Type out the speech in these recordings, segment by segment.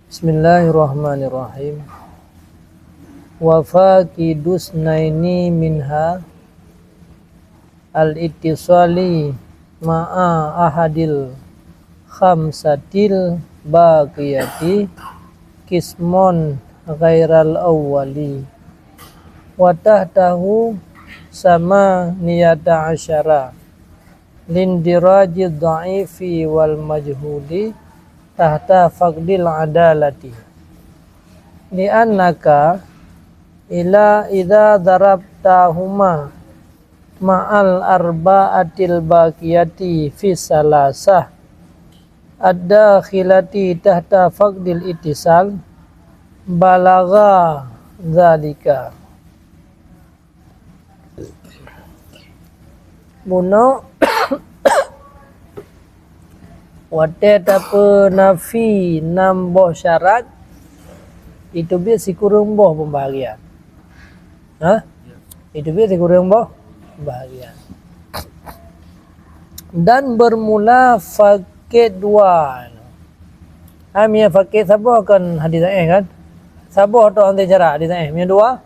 Bismillahirrahmanirrahim. Wa faqidus naini minha al-ittisali ma'a ahadil khamsatil baqiyati kismon ghairal awwali wa tahtahu sama niyata asyara lindiraji dha'ifi wal majhuli tahta faqdil adalati li'annaka ila idza darabtahuma ma'al arba'atil baqiyati fi salasah ad-dakhilati tahta faqdil ittisal balagha dzalika buno wate apa nafi nambah syarat itu biar si kurang boh pembahagian. Itu biar si kurang boh pembahagian. Dan bermula fakir dua. Amia fakir sabah kan hadis kan? Sabah tu antai cara hadis mia dua.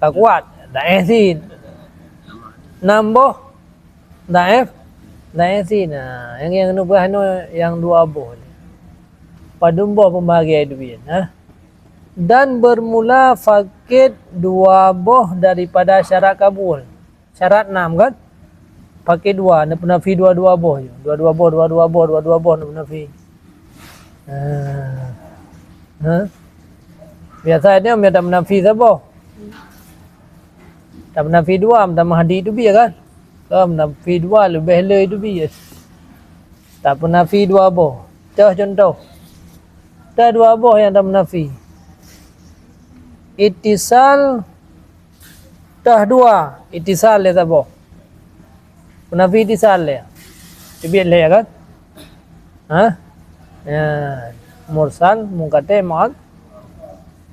Kak kuat. Sih. Nambah daif. Sih. Nah, yang nubah yang dua boh. Padumbo pembahagian itu biar. Dan bermula fakir dua boh daripada syarat kabul. Syarat 6 kan? Fakir dua, nak penafi dua-dua boh. Dua-dua boh nak penafi. Biasanya dia tak menafi sabah. Tak menafi dua, tak mahdi itu biar kan? Kalau menafi dua lebih le itu biar. Tak menafi dua boh. Contoh. Tak dua boh yang tak menafi. Ittisal dah dua. Ittisal le sabah. Menafi ittisal le. Biar le kan? Mursal mungkate ma'ad.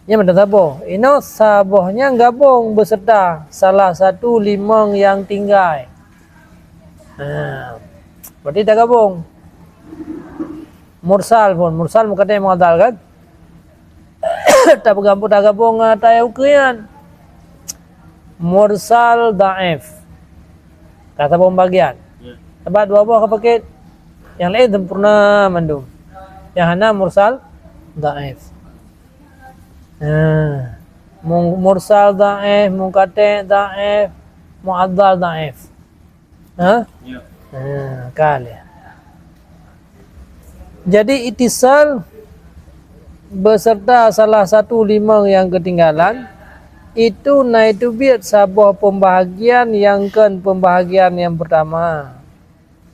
Yang mana sabah? Ini sabahnya gabung beserta salah satu limang yang tinggal. Berarti tak gabung. Mursal pun. Mursal mungkate ma'adal kan? Tak gabung tak ukian. Mursal da'if. Kata pembagian. Sebab dua buah kepakit. Yang lain sempurna mandum. Yang hana mursal da'if. Mursal da'if, mungkate da'if, mu'addal da'if. Kali. Jadi ittisal beserta salah satu limang yang ketinggalan itu biar sebuah pembahagian yang kan pembahagian yang pertama.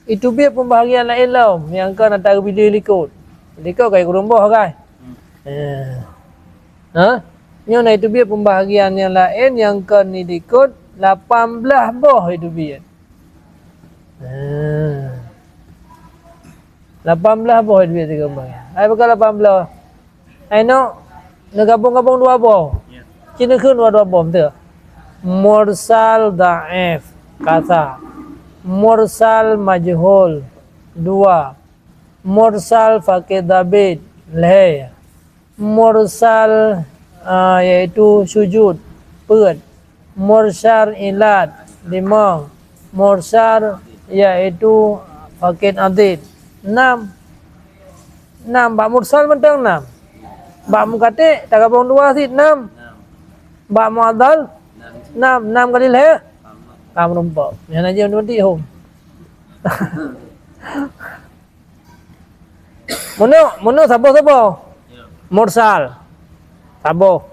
Itu biar pembahagian lain yang kan antara bila likut. Likut kayak kurung boh kan? Yang itu biar pembahagian yang lain yang kan likut 18 boh itu biar. 18 boh itu biar pembahagian. Ai bakal 18. Ai nak gabung dua boh. Kena ke dua boh betul. Mursal da'if kata. Mursal majhul 2. Mursal faqih dabit leh. Mursal yaitu sujud perut. Mursal ilat 5. Mursal yaitu faqih adid 6. Bak mursal mentang 6. Bak mukate tak gabung 2 sih 6. Bak mu'adal 6 kali leh. Kamu nampak. Yang aja nanti home. Mono sabo. Mursal sabo.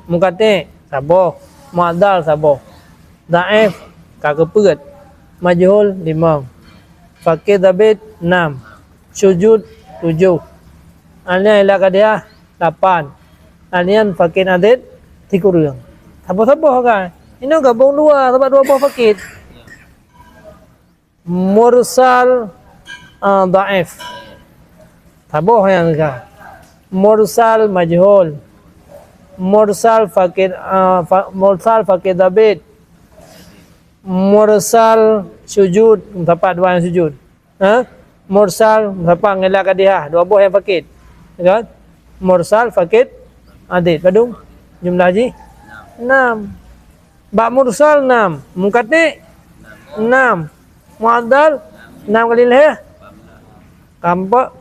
Mukate sabo. Mu'adal sabo. Da'if kagak perut. Majhul 5. Faqih dabit 6. Sujud 7. Alnya ila kadia 8. Alnian faqih adid 3. Sabo kan? Ini gabung 2 sebab 2 buah faqih. Mursal da'if. Sabo yang kan? Mursal majhul. Mursal faqih dabit. Mursal sujud, dapat 2 yang sujud. Mursal dapat ngelak dia, 2 buah yang faqih. Kan? mursal, fakid, adid. Badung jumlah haji 6. Ba mursal 6, munqati 6, muaddal 6 kali leh. Kampak.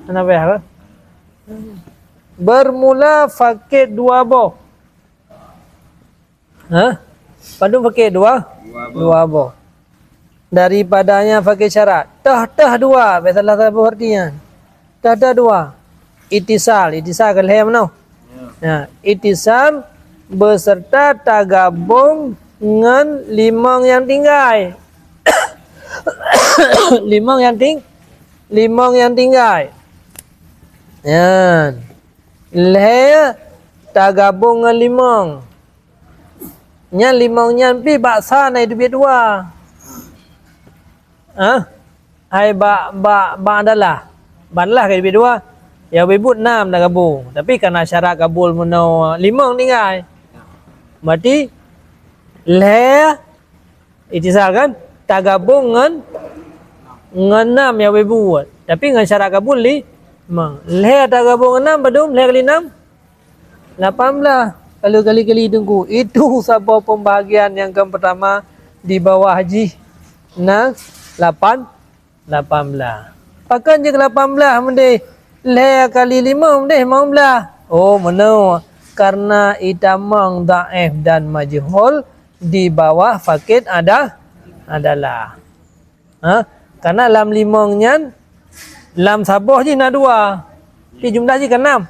Kenapa ya? Bermula fakid 2 boh. Badung fakid 2 boh. Daripadanya fakid syarat. Tah 2, biasalah tahu artinya. Tah 2. Itisal ke leher mana? Ya, itisal beserta tagabung dengan limang yang tinggal. limang yang tinggal. Ya. Leher tagabung dengan limang. Nya limangnya pi baksa naik duit 2. Hai ba adalah. Banlah ke duit 2. Ya bebut 6 dah gabung. Tapi karena syarat kabul menau 5 tinggal. Berarti le itisal kan tak gabung dengan 6 ya bebut. Tapi dengan syarat kabul le tak gabung 6 badum le kali 6 18. Kalau kali-kali tunggu. Itu sabab pembahagian yang pertama di bawah haji. Nah 18. Pakan je ke 18 mendih. Le kali 5 mendih 15. Oh mana? Karena itamang dhaif dan majhul di bawah fakid adalah. Karena lam limangnya lam sabah je nak 2. Di jumlah je kan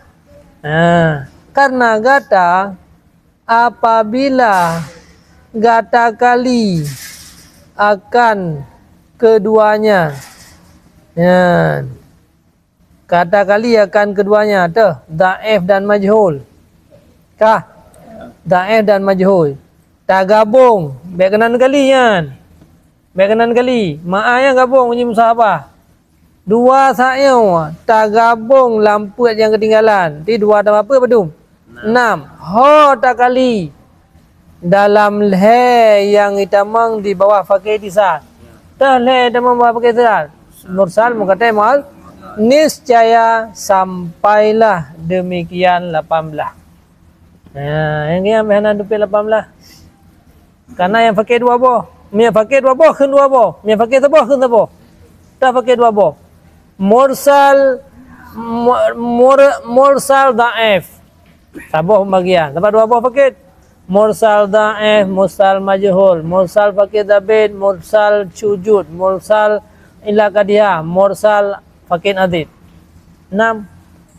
6. Karena gata apabila gata kali akan keduanya. Ya. Kata kali akan keduanya tuh dhaif dan majhul. Kah? Dhaif dan majhul. Tak gabung, baik kanan kali kan. Baik kanan kali. Maaya gabung punya musahabah. 2 saya tak gabung lampu yang ketinggalan. Ti 2 tambah apa badum? 6. Ho tak kali dalam le yang itamang di bawah fakir tisal. Tah le itamang bawah fakir tisal. Mursal muqatta mal niscaya sampailah demikian 18. Yang ni ambil dupi 18. Karena yang fakir 2 boh. Yang fakir 2 boh ke 2 boh. Yang fakir sabah ke sabah. Tak fakir 2 boh. Mursal dhaif. Sabah pembagian. Dapat 2 boh fakir. Mursal dhaif, mursal majhul, mursal fakir dabid, mursal sujud, mursal ila qadiyah, mursal fakir adid. 6.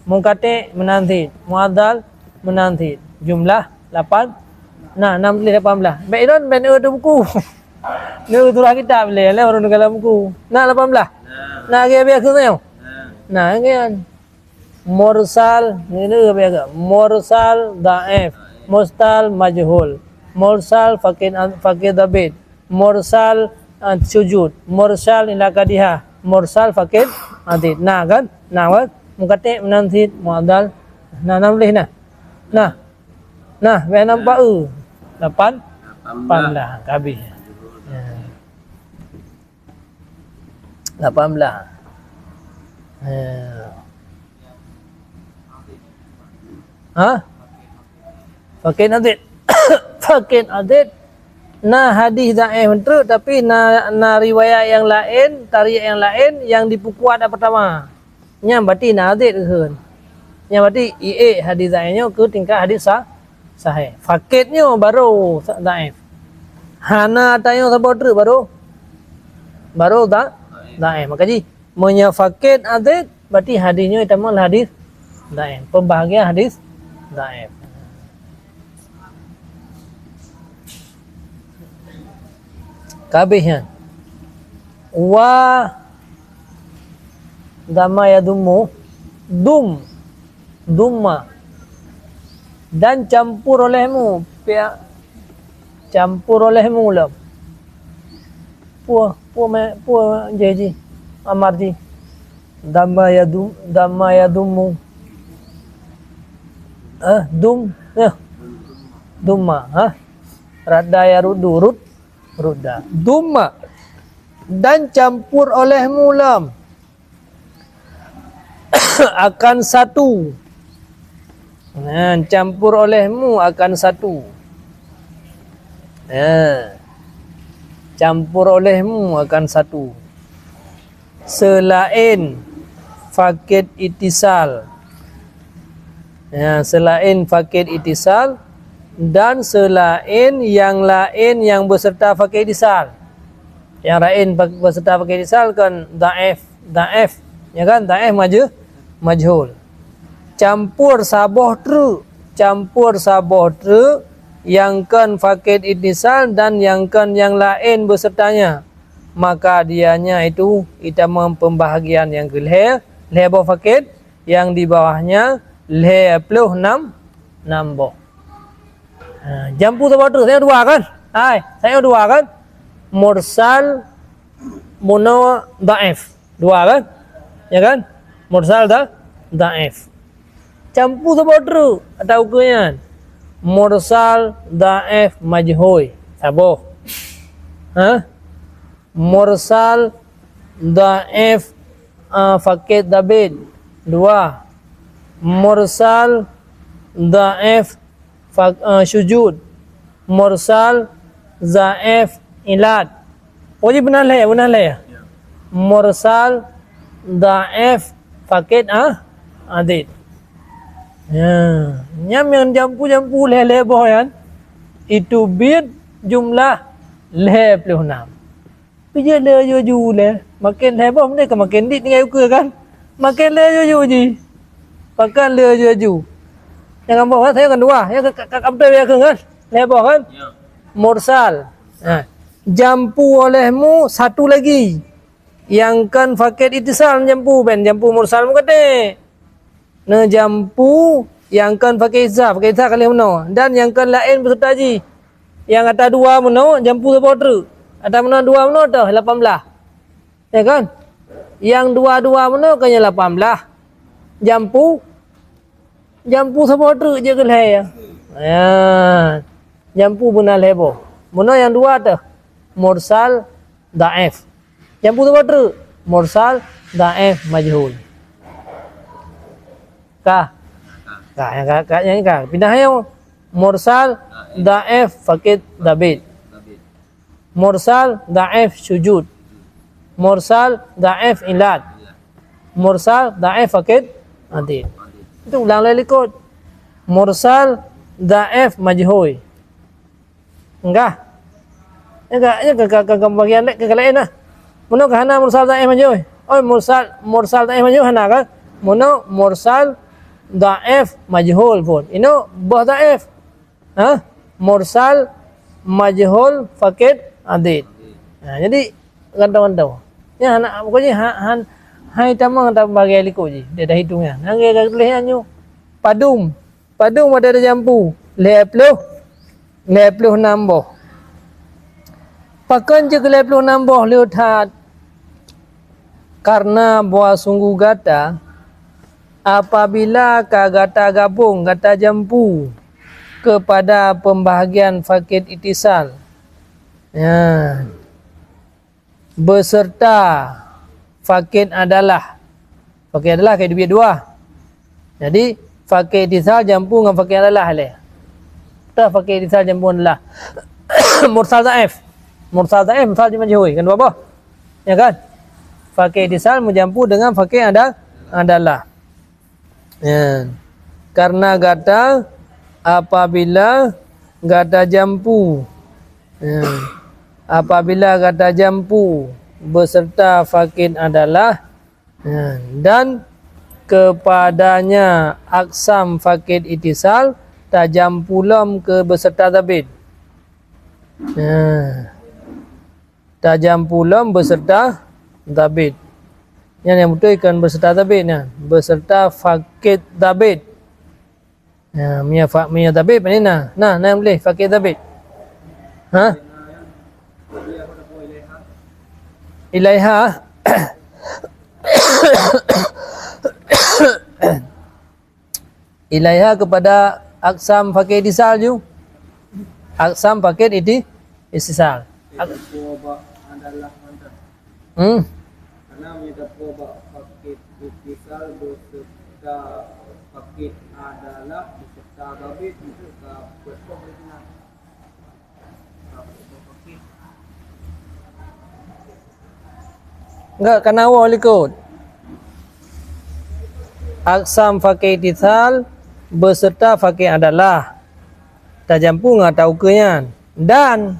Munqati menanti, muaddal menanti. Jumlah 8. Nah, 6 kali 18. Baik don ben tu buku. Ni turah kitab le, baru dalam buku. Nah 18. Nah dia biasa tu. Nah kan mursal ni biasa. Mursal dhaif, mursal majhul, mursal fakir dabid, mursal sujud, mursal ila qadiyah, mursal fakir adid. Nah kan? Nah kan? Munqati menanti muaddal. Nah 16 nah. Nah, biar nampak 18 habis. 18. Fakir adid. Fakir adid. Nah hadis dhaif itu tapi na riwayat yang lain, tarikh yang lain yang dipukuat pertama. Nya berarti na adid ke. Nya berarti hadis dhaifnya ke tingkat hadis sahih. Fakirnya baru dhaif. Hana tayo sabot baru dhaif. Makanya menyafakir adid berarti hadisnya itu adalah hadis dhaif. Pembahagian hadis dhaif. Kabehnya wa dhamma yadummu dumma dan campur olehmu campur olehmu lah puah jeji amarji dhamma yadummu dumma radda yarudu rudda dumma dan campur olehmu lam akan satu. Campur olehmu akan satu. Campur olehmu akan satu. Selain fakid itisal. Selain fakid itisal dan selain yang lain yang beserta fakid itisal. Yang lain beserta fakid itisal kan daif, ya kan? Daif majhul. Campur saboh tru yang kan fakid itisal dan yang kan yang lain besertanya, maka dianya itu itama pembahagian yang ke le boh fakid, yang di bawahnya le plus 6 boh. Jampu saboh tru saya dua kan? Saya dua kan? Mursal mono daif. Dua kan? Ya kan? Mursal daif. Campu saboh tru atau ukurnya mursal daif majhul saboh. Mursal daif fakid dabid dua. Mursal daif syujud. Mursal daif ilad. Wajib benar lah. Mursal daif fakid adid. Yang jampu le boh kan, itu bid jumlah le plus 6. Bija le ju le, makin le boh mereka makin dit tinggal ukur kan, makin le ju ji, pakai le ju. Yang boh saya kan dua, ya kakak ya kan, le boh kan, mursal. Jampu olehmu satu lagi, yang kan fakid itisal jampu mursal mukate. Jampu yang kan fakid itisal kali mana, dan yang kan lain beserta ji. Yang kata dua mana jampu saboh tru. Ada mana dua mana dah 18. Ya kan? Yang dua mana kan 18. Jampu saboh tru je ke le ya. Jampu benar lebo. Mana yang dua tu? Mursal daif. Jampu saboh tru. Mursal daif majhul. Yang pindah yang mursal daif fakid dabid. Mursal daif syujud. Mursal daif ilad. Mursal daif fakid adid. Itu ulang lagi ikut. Mursal daif majhul. Enggak ya bagian lain lah. Mana kahana mursal daif majhul? Oh mursal daif majhul hana kan? Mana mursal daif majhul pun. Ini bah daif. Mursal majhul fakid adid. Jadi kantau. Ya anak pokoknya hai tamang tak bagi liku je. Dia dah hitungnya. Nang dia tulisnya padum pada ada jampu. Le plus 6 boh. Pakan je ke le plus 6 boh lihat. Karena buah sungguh gata apabila gata gabung gata jampu kepada pembahagian fakid itisal beserta fakid adalah kayak dua. Jadi fakid itisal jampu dengan fakid adalah le. Fakid itisal jampu adalah mursal daif mursal majhul kan apa? Ya kan? Fakid itisal menjampu dengan fakid adalah. Karena gata apabila gata jampu beserta fakid adalah dan kepadanya aksam fakid itisal tajampulam ke beserta dabid. Tajampulam beserta dabid. Yang betul ikan beserta dabid beserta fakid dabid. Mia dabid ni nah yang boleh fakid dabid. Ilaiha ilaiha kepada aksam fakid itisal ju. Aksam fakid itisal. itisal beserta fakid adalah beserta babit itu betul betul fakid. Enggak, kan awal ikut. Aksam fakir itisal beserta fakir adalah tajampu nggak tahu kenyan dan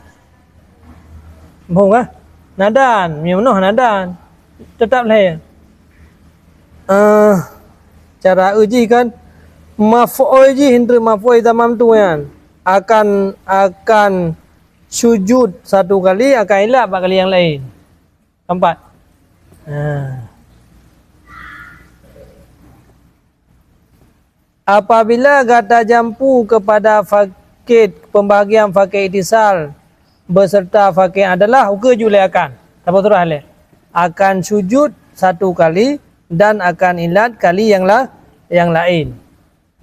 bohong nadan minuh nadan tetap lah cara uji kan maf'ul uji hinter maf'ul tamam tu kan akan sujud satu kali akan ilap kali yang lain keempat. Apabila kata jampu kepada fakir pembahagian fakir itisal beserta fakir adalah uka julai akan apa turah le akan sujud satu kali dan akan ilat kali yang lain.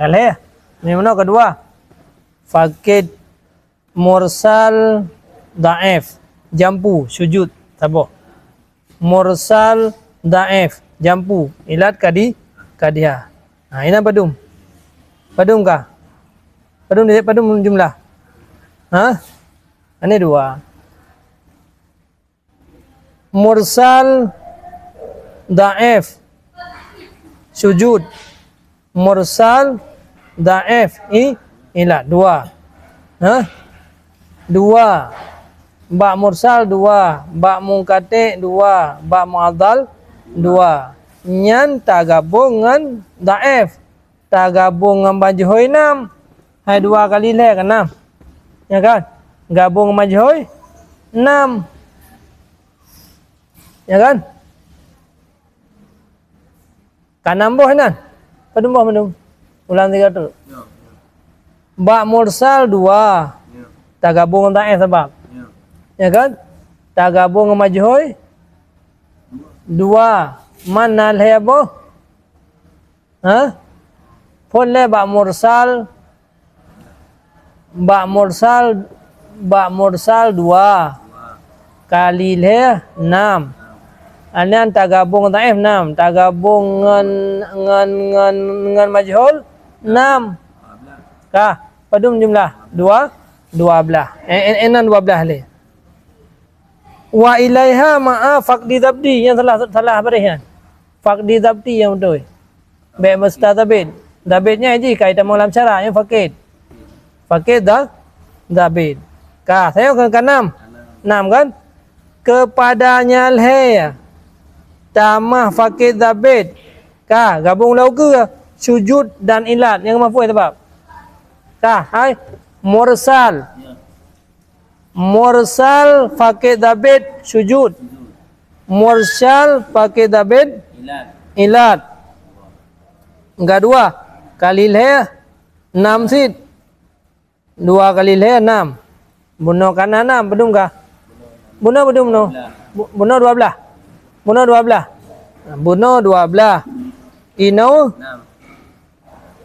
Aleh. Ini mana kedua? Fakir mursal dhaif jampu sujud sabo. Mursal dhaif jampu ilat kadia. Nah, ini padum. Padum kah? Padum jumlah. Hah? Ini dua. Mursal dhaif sujud. Mursal dhaif ilat dua. Hah? Dua. Ba mursal dua, ba mungkate dua, ba mu'adhal dua. Nyan tagabung dengan dhaif. Tagabung dengan majhul 6. Hai dua kali le kan 6. Ya kan? Gabung majhul 6. Ya kan? Kan nambah nan. Padum. Ulang 3 tu. Ya. Ba mursal 2. Ya. Tagabung dengan dhaif sebab. Ya kan? Tagabung dengan majhul 2. Mana le apa? Ha? Boleh ba mursal 2 kali le 6. Anian tagabung dhaif 6, tagabung dengan majhul 6. Kah? Padum jumlah 12. Enan 12 le. Wa ilaiha ma'a faqdi dabdi yang salah berihan. Faqdi dabdi yang betul. Baik mustabid. Dabidnya ji kaitan dalam cara yang fakid. Fakid dabid. Kah, saya kan 6. 6 kan? Kepadanya alhaya. Tamah fakid dabid. Kah, gabung lau ke sujud dan ilat yang maf'ul sebab. Kah, hai mursal. Mursal fakid dabid sujud. Mursal fakid dabid ilat. Enggak 2 kali le 6 sit. 2 kali le 6. Bunuh kana 6 bedum kah? Bunuh no. Bunuh 12. Bunuh 12. Bunuh 12.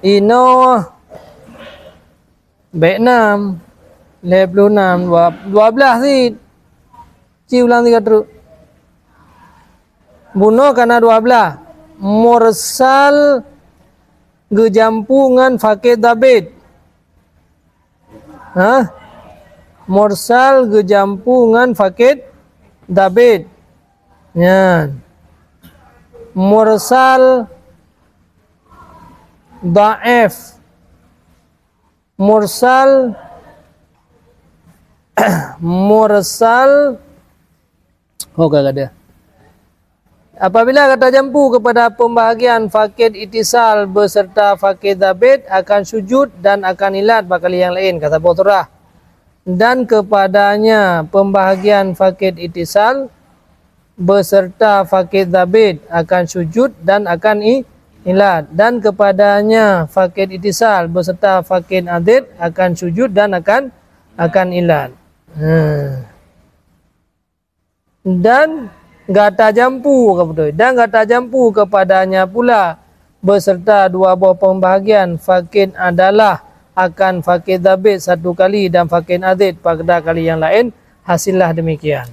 Ino baik 6. Le 6 12 sit. Ci ulang 3 terus. Bunuh kana 12. Mursal gejampungan fakir dabid. Hah? Mursal gejampungan fakir dabid. Nyan. Mursal dhaif. Mursal gak ada. Apabila kata jampu kepada pembahagian fakid itisal beserta fakid dabid akan sujud dan akan ilat bakal yang lain kata Botorah. Dan kepadanya pembahagian fakid itisal beserta fakid dabid akan sujud dan akan ilat. Dan kepadanya fakid itisal beserta fakid adid akan sujud dan akan ilat. Dan gata jampu dan gata jampu kepadanya pula beserta dua buah pembahagian fakid adalah akan fakid dabid satu kali dan fakid adid pada kali yang lain hasillah demikian.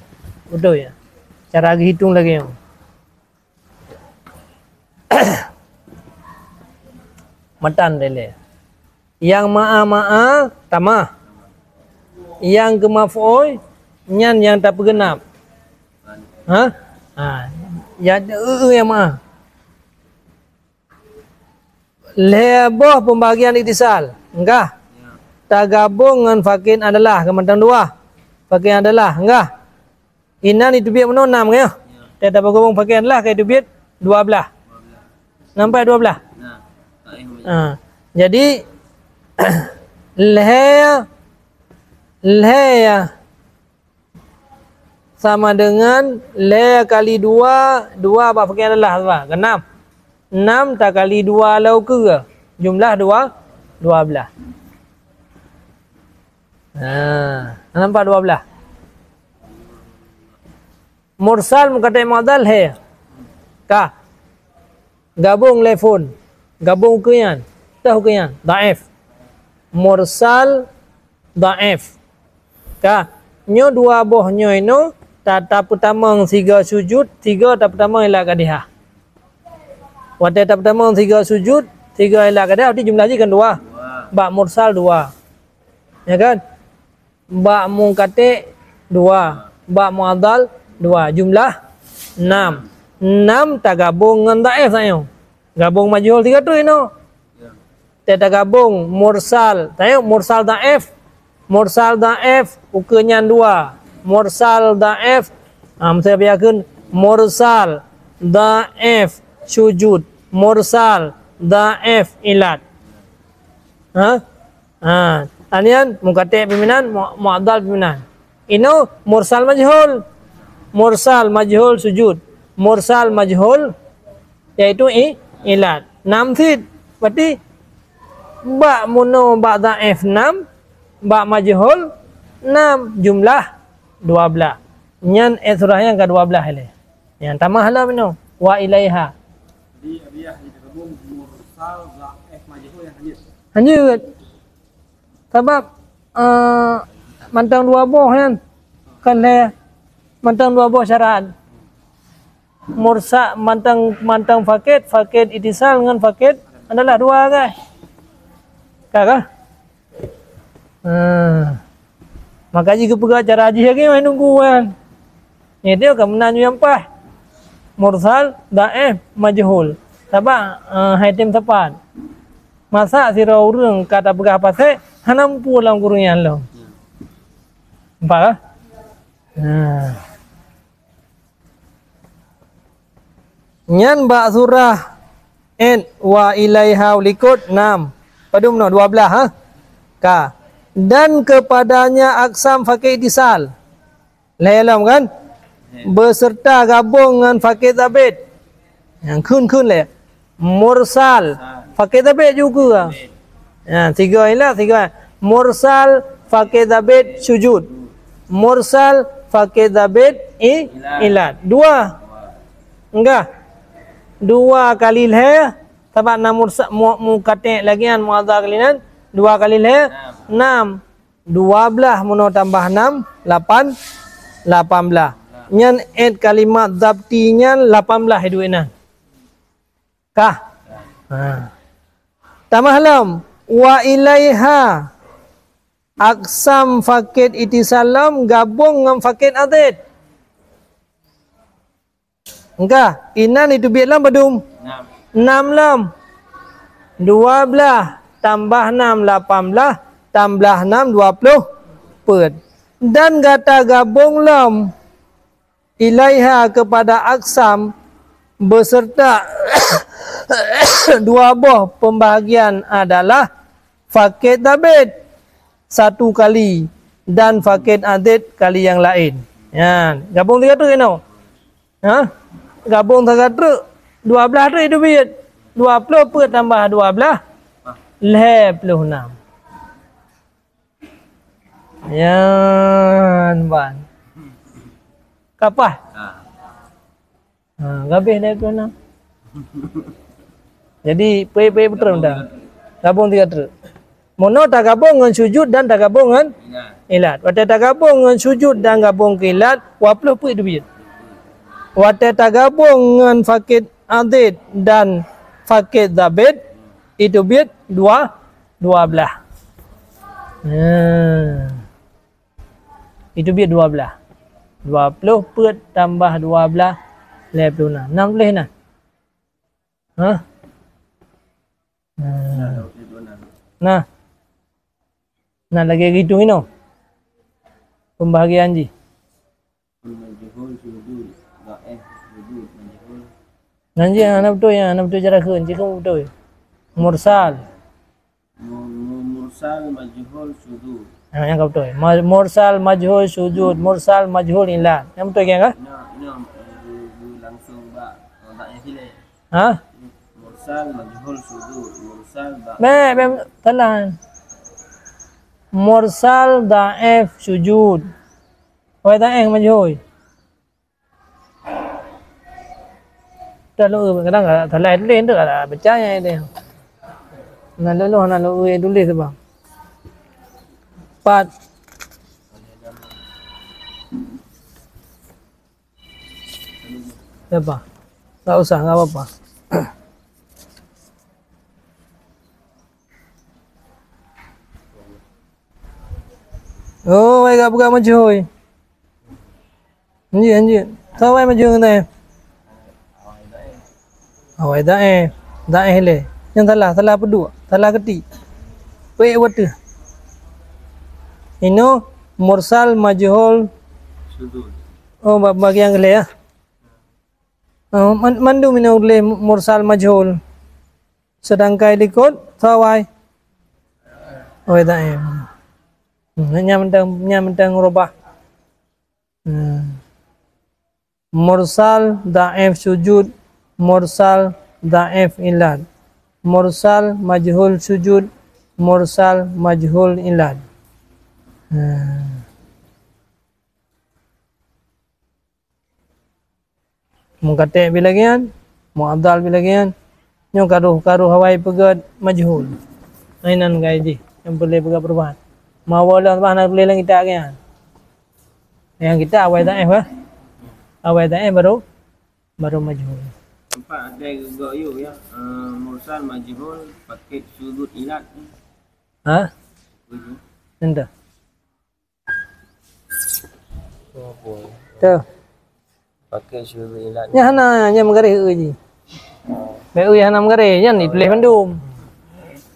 Betul ya? Cara hitung lagi. Matan dele. Yang ma'a tamah. Yang ke maf'ul nyan yang tak bergenap. Ha? Ya yang ma'a. Lebah pembagian itisal. Enggak. Tak gabung dengan fakin adalah kementang dua. Fakin adalah enggak. Inan itu biar menonam ya. Tak bergabung fakin adalah kayak itu biar 12. Nampak 12? Jadi le sama dengan le kali 2 apa fakin adalah apa? Ke 6 tak kali 2 lau ke jumlah 12. Nampak 12. Mursal mukatai modal hai. Kah? Gabung telefon. Gabung ukian. Tahu ukian. Daif. Mursal daif. Kah? Nyo dua boh nyo ino tata pertama 3 sujud, 3 tata pertama ila kadihah. Waktu tata pertama 3 sujud, 3 ila kadihah, berarti jumlah kan 2. Ba mursal 2. Ya kan? Ba mungkate 2. Ba muadal 2. Jumlah 6. 6 tak gabung dengan daif sayo. Gabung majhul 3 tu ino. Tak gabung mursal. Tayo mursal daif. Mursal daif ukenyan 2. Mursal daif saya biarkan mursal daif sujud. Mursal daif ilat. Anian mukate pimpinan muadal pimpinan. Ino mursal majhul. Mursal majhul sujud. Mursal majhul yaitu ilat. 6 fit. Berarti ba muno ba daif 6, ba majhul 6, jumlah 12. Nyan surah yang ke-12 ile. Yang tamahlah mino wa ilaiha. Jadi dia digabung mursal daif majhul yang hanyut. Hanyut. Sebab mantang 2 boh kan. Kan le mantang 2 boh syarat. Mursa mantang fakid itisal dengan fakid adalah 2 guys. Kakak. Maka jika pegang cara haji lagi main nunggu kan. Ni dia kan menanyu yang pas. Mursal daif majhul. Sebab haitim tepat. Masa sira urang kata pegah pasal hanam pulang gurunya lo. Nampak ah? Nyan ba surah en wa ilaiha ulikut 6. Padum no 12 ha. Ka. Dan kepadanya aksam fakir itisal. Layalam kan? Beserta gabung dengan fakir tabid. Yang kun le. Mursal fakir tabid juga. Ya, 3 inilah 3. Mursal fakir tabid sujud. Mursal fakir tabid ilat. 2. Enggak. 2 kali le. Sebab namur mukatik lagi kan muadzah kalian 2 kali le 6 12 muno tambah 6 8 18 nyan 8 kalimat zabtinya 18 hiduina kah tamahlam wa ilaiha aksam fakid itisalam gabung dengan fakid adid enggak inan itu biarlah badum 6 lam 12 tambah 6 18 tambah 6 20 per dan kata gabung lam ilaiha kepada aksam beserta 2 boh pembahagian adalah fakid tabid 1 kali dan fakid adid kali yang lain. Ya, gabung 3 tu kena. Gabung 3 tu 12 tu itu biar 20 per tambah 12 26. Yan ban. Kapah? Gabih dah tu nak. Jadi pe betul dah. Gabung 3 tu. Mono tak gabung dengan sujud dan tak gabung dengan ilat. Waktu tak gabung dengan sujud dan gabung ke ilat, 20 per itu biar. Waktu tak gabung dengan fakid adid dan fakir dabit itu bit 12. Itu bit 12. 20 put tambah 12 56. 16 nah. Hah? Nah. Nah lagi hitung ini. Pembahagian ji. Nanti anak betul cara kun, jika betul. Mursal. Mursal majhul sudud. Yang kau betul. Mursal majhul sujud, mursal majhul ilan. Yang betul kan? Ini langsung ba tak sile. Hah? Mursal majhul sudud, mursal ba. Talan. Mursal da'if sujud. Wai da'if majhul. Lalu kadang enggak terlalu tulis tu ada bacanya itu. Nak lalu tulis sebab. 4 apa? Tak usah, enggak apa-apa. Oh, baik buka majhul. Anjir. Tahu ai majhul ni. Awai dae le. Yang salah pedua, salah keti. Pe watu. Ino mursal majhul Sudud. oh bagian kele ya. Oh mandu mino le mursal majhul. Sedangkan likut sawai. Awai dae. Nyam rubah. Mursal da'if sujud, mursal da'if ilad, mursal majhul sujud, mursal majhul ilad. Mengkate bilagian, mu'abdal bilagian, nyo karuh hawai pegat majhul. Ainan gaji yang boleh pegat perubahan. Mawalah mana boleh lang kita kan. Yang kita awal daif ha. Awal daif baru majhul. Nampak ada juga you ya. Mursal majhul pakai sudud ilat. Ha? Entah. Tu. Pakai sudud ilat. Nya hana nya menggaris je. Baik hana menggaris nya ni tulis mendum.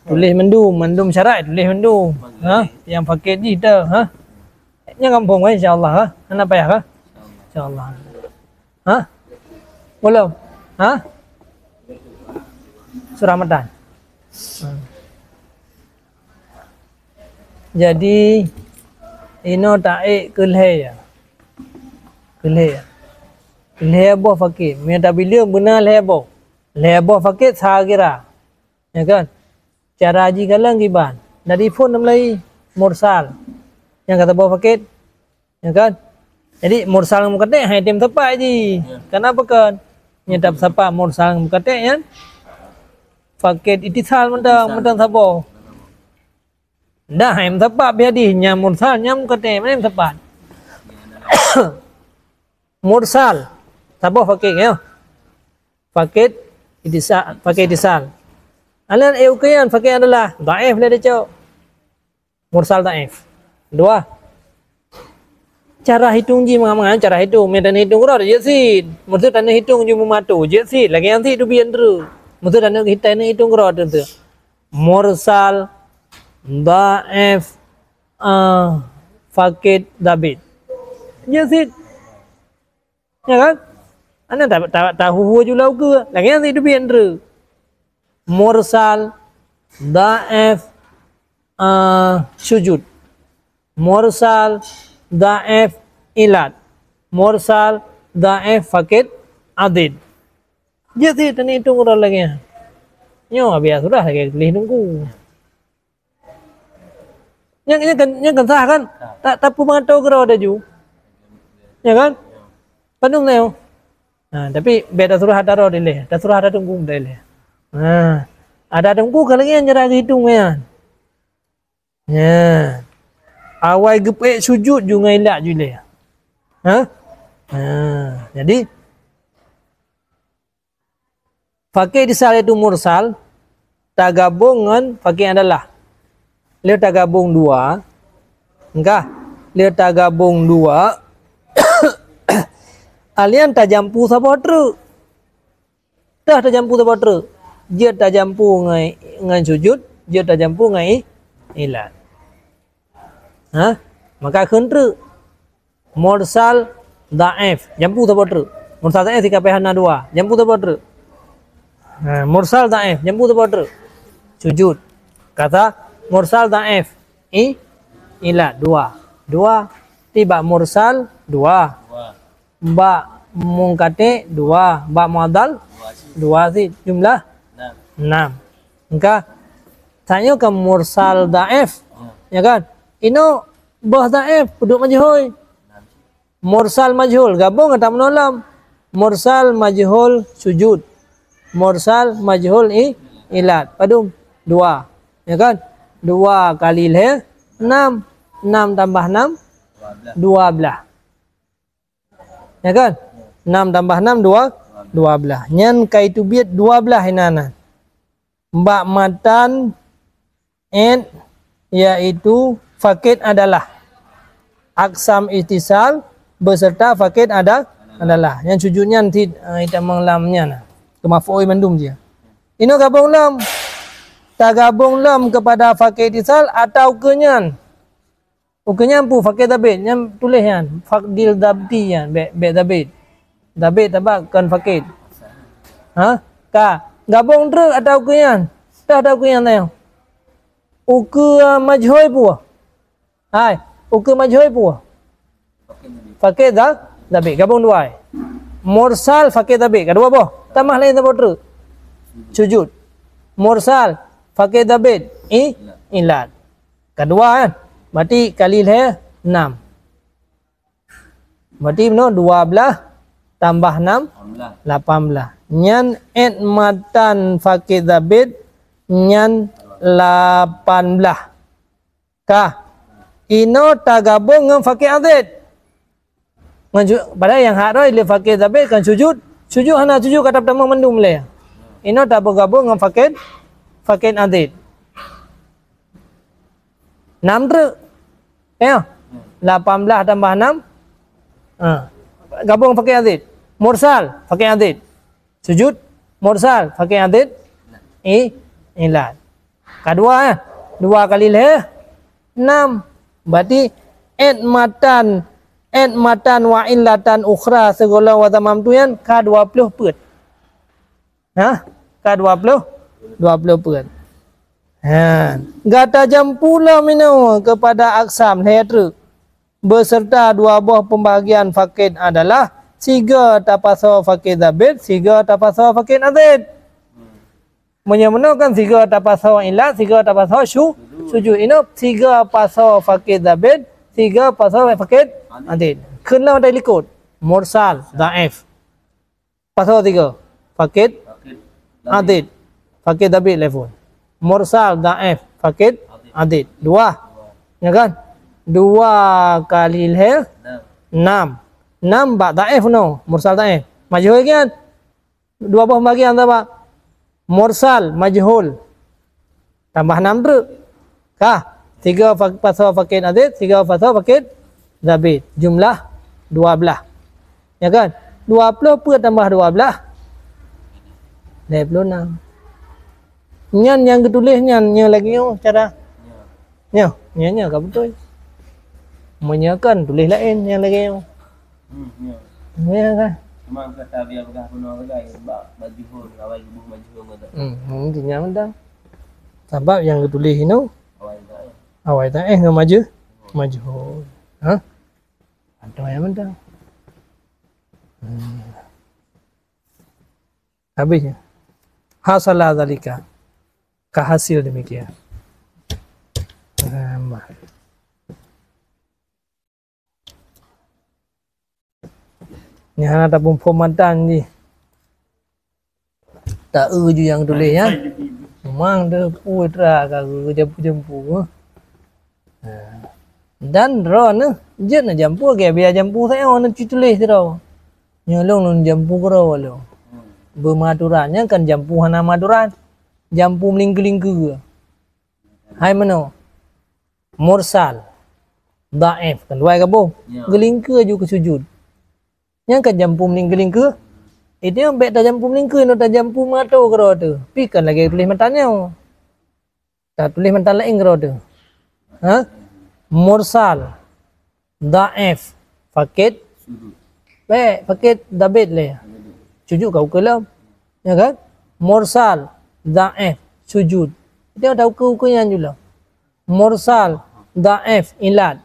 Tulis mendum syarat tulis mendum. Ha? Yang pakai ni tu, ha? Nya kampung kan insya-Allah ha. Hana payah ha? Insya-Allah. Ha? Belum. Ha? Surah Ramadan. Jadi ino taik kelhe ya. Lebo fakir. Minta bila benar lebo. Lebo fakir sagira. Ya kan? Cara haji kalang giban. Dari pun namlai mursal. Yang kata bawa fakir. Ya kan? Jadi mursal mukate hai tim tepat je. Kenapa kan? Nyetap siapa mursal mukate ya? Fakir itisal mentang sabo. Dah hai tepat biar di nyam mursal nyam mukate mana tepat. Mursal sabo fakir ya. Fakir itisal. Alan ukian fakir adalah dhaif le deco. Mursal dhaif. Dua. Cara hitung ji mengamang cara hitung. Medan hitung kau je sid. Maksud tanda hitung je mematu je sid. Lagi yang sid tu biar terus. Maksud tanda hitung kau tu. Mursal dhaif fakir dabit. Je sid. Ya kan? Anda tak tahu juga ke? Lagi yang sid tu biar terus. Mursal dhaif sujud, mursal dhaif ilat, mursal dhaif fakir adid. Jadi tadi itu kurang lagi. Nyo biasa sudah lagi tulis nunggu. Yang kan sah kan? Tak pemantau kira ada ju. Ya kan? Pandung leo. Nah, tapi beda surah ada roh dile, ada surah ada tunggu dile. Nah, ada tunggu kalau yang cara hitung kan. Ya. Awal gepek sujud juga ilak jule. Ha? Jadi fakir disal itu mursal, tak gabung dengan fakir adalah. Dia tak gabung dua, enggak? Dia tak gabung dua. Alian tak jampu siapa terus. Dah tak jampu siapa terus. Dia tak jampu dengan sujud, dia tak jampu dengan ilat. Ha? Maka kentru mursal dhaif, jampu siapa terus. Mursal dhaif jika pehana dua, jampu siapa terus. Mursal dhaif, jampu siapa terus. Sujud. Kata mursal dhaif, ilat dua. Tiba mursal dua. Ba mungkate dua, ba modal dua sih jumlah 6. Maka tanya ke mursal dhaif, ya kan? Ino bah dhaif duduk majhul. Mursal majhul gabung atau menolom. Mursal majhul sujud. Mursal majhul ilat. Padum 2. Ya kan? 2 kali 6. 6 tambah 6 12. Ya kan? 6 tambah 6 12. Nyan kaitu biat 12 inana. Mbak matan yaitu fakid adalah aksam itisal beserta fakid adalah yang sujudnya nanti kita menglamnya kemafui mandum dia. Ino gabung lam, tak gabung lam kepada fakid itisal atau kenyan. Kenyan pu fakid dabit yang tulisnya fakdil dabti yan be dabit. Dabit tabak kan fakid. Ha? Ka gabung terus atau kenyan. Dah ada kenyan tayang. Uke majhoi pu. Hai, uke majhoi pu. Fakir dah dabit gabung dua. Mursal fakir dabit kedua apa? Tambah lain tambah terus. Sujud. Mursal fakir dabit ilat. Kedua kan. Berarti kali 6. Berarti benar 12 tambah 6 18. Nyan matan fakir dabit nyan 18. Kah? Ino tak gabung dengan fakir adid. Pada yang hak roi le fakir dabit kan sujud. Sujud hana sujud kata pertama mendum le. Ino tak bergabung dengan fakir adid. 6 terus. Ya. 18 tambah 6. Gabung fakir adid. Mursal fakir adid. Sujud mursal fakir adid. Ilat. Kedua 2 kali 6. Berarti matan wa illatan ukhra segala wa tamam tu yan K20 peut. Ha? K20 peut. Ha. Gata jam pula minau kepada aksam hetru beserta 2 buah pembahagian fakid adalah 3 tapaso fakid dabit, 3 tapaso fakid adid. Menyemenokan 3 tapaso ilat, 3 tapaso sujud. Ini 3 paso fakid dabit, 3 paso fakid adid. Kenal dari likut. Mursal, dhaif. Paso 3. Fakid adid. Fakid dabit level. Mursal, dhaif. Fakid adid. 2. Ya kan? 2 kali 6. 6 bak dhaif no. Mursal dhaif. Majhul kan? 2 buah bagian apa? Mursal majhul tambah 6 terus. Kah? 3 pasal fakid adid, 3 pasal fakid dabit. Jumlah 12. Ya kan? 20 per tambah 12 26. Nyan yang ketulis nyan lagi cara. Nyo, nya ka betul. Menyakan tulis lain yang lagi. Ya kan? Memang kata biar begah penuh lagi majhul awal ibu majhul ngada. Intinya mendang. Sebab yang ketulis ini Awal awal tak majhul. Ha? Ada yang mendang. Habisnya. Hasalah zalika. Kehasil demikian. Ni hana tak pun pematan ni. Tak je yang tulis ya. Memang dia putra ka jempu. Dan ron je na jempu ke biar jempu saya on tulis tu. Nyolong nun jempu kro lo. bermadurannya kan jampu hana maduran. Jampu melingkar-lingkar. Hai mana? Mursal. Daif kan dua gabung. Ya. Gelingkar juga ke sujud. Yang kan jampu melingkar-lingkar. Itu yang baik tak jampu melingkar, no tak jampu mata kero tu. Pi kan lagi tulis matanya. Tak tulis mata lain kero tu. Ha? Mursal. Daif. Fakid. Sudut. Baik, fakid dabit le. Sujud kau kelam. Ya kan? Mursal. Daif. Sujud. Itu ada ukur-ukurnya juga. Mursal. Daif. Ilat.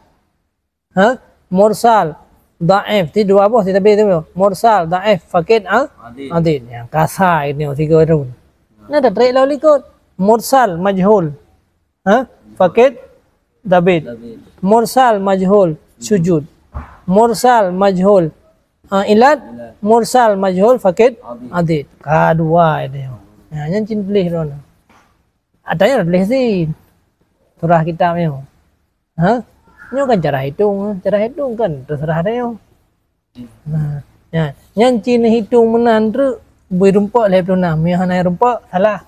Ha? Mursal. Daif. Itu dua apa? Tidak betul. Mursal. Daif. Fakid. Adil. Adil. Yang kasar ini. Tiga run. Nah, ada trik lalu ikut. Mursal. Majhul. Ha? Fakid. Dabit. Dabil. Mursal. Majhul. Sujud. Mursal. Majhul. Ilat. Mursal. Majhul. Fakid. Adil. Kedua ini. Ya, yang cinta tulis tu. Adanya tulis sih. Surah kitab ni. Ha? Ni kan cara hitung. Cara hitung kan terserah dia. Nah, ya, yang Cina hitung menan tu berumpak lepas tu nak. Yang hanya rumpak salah.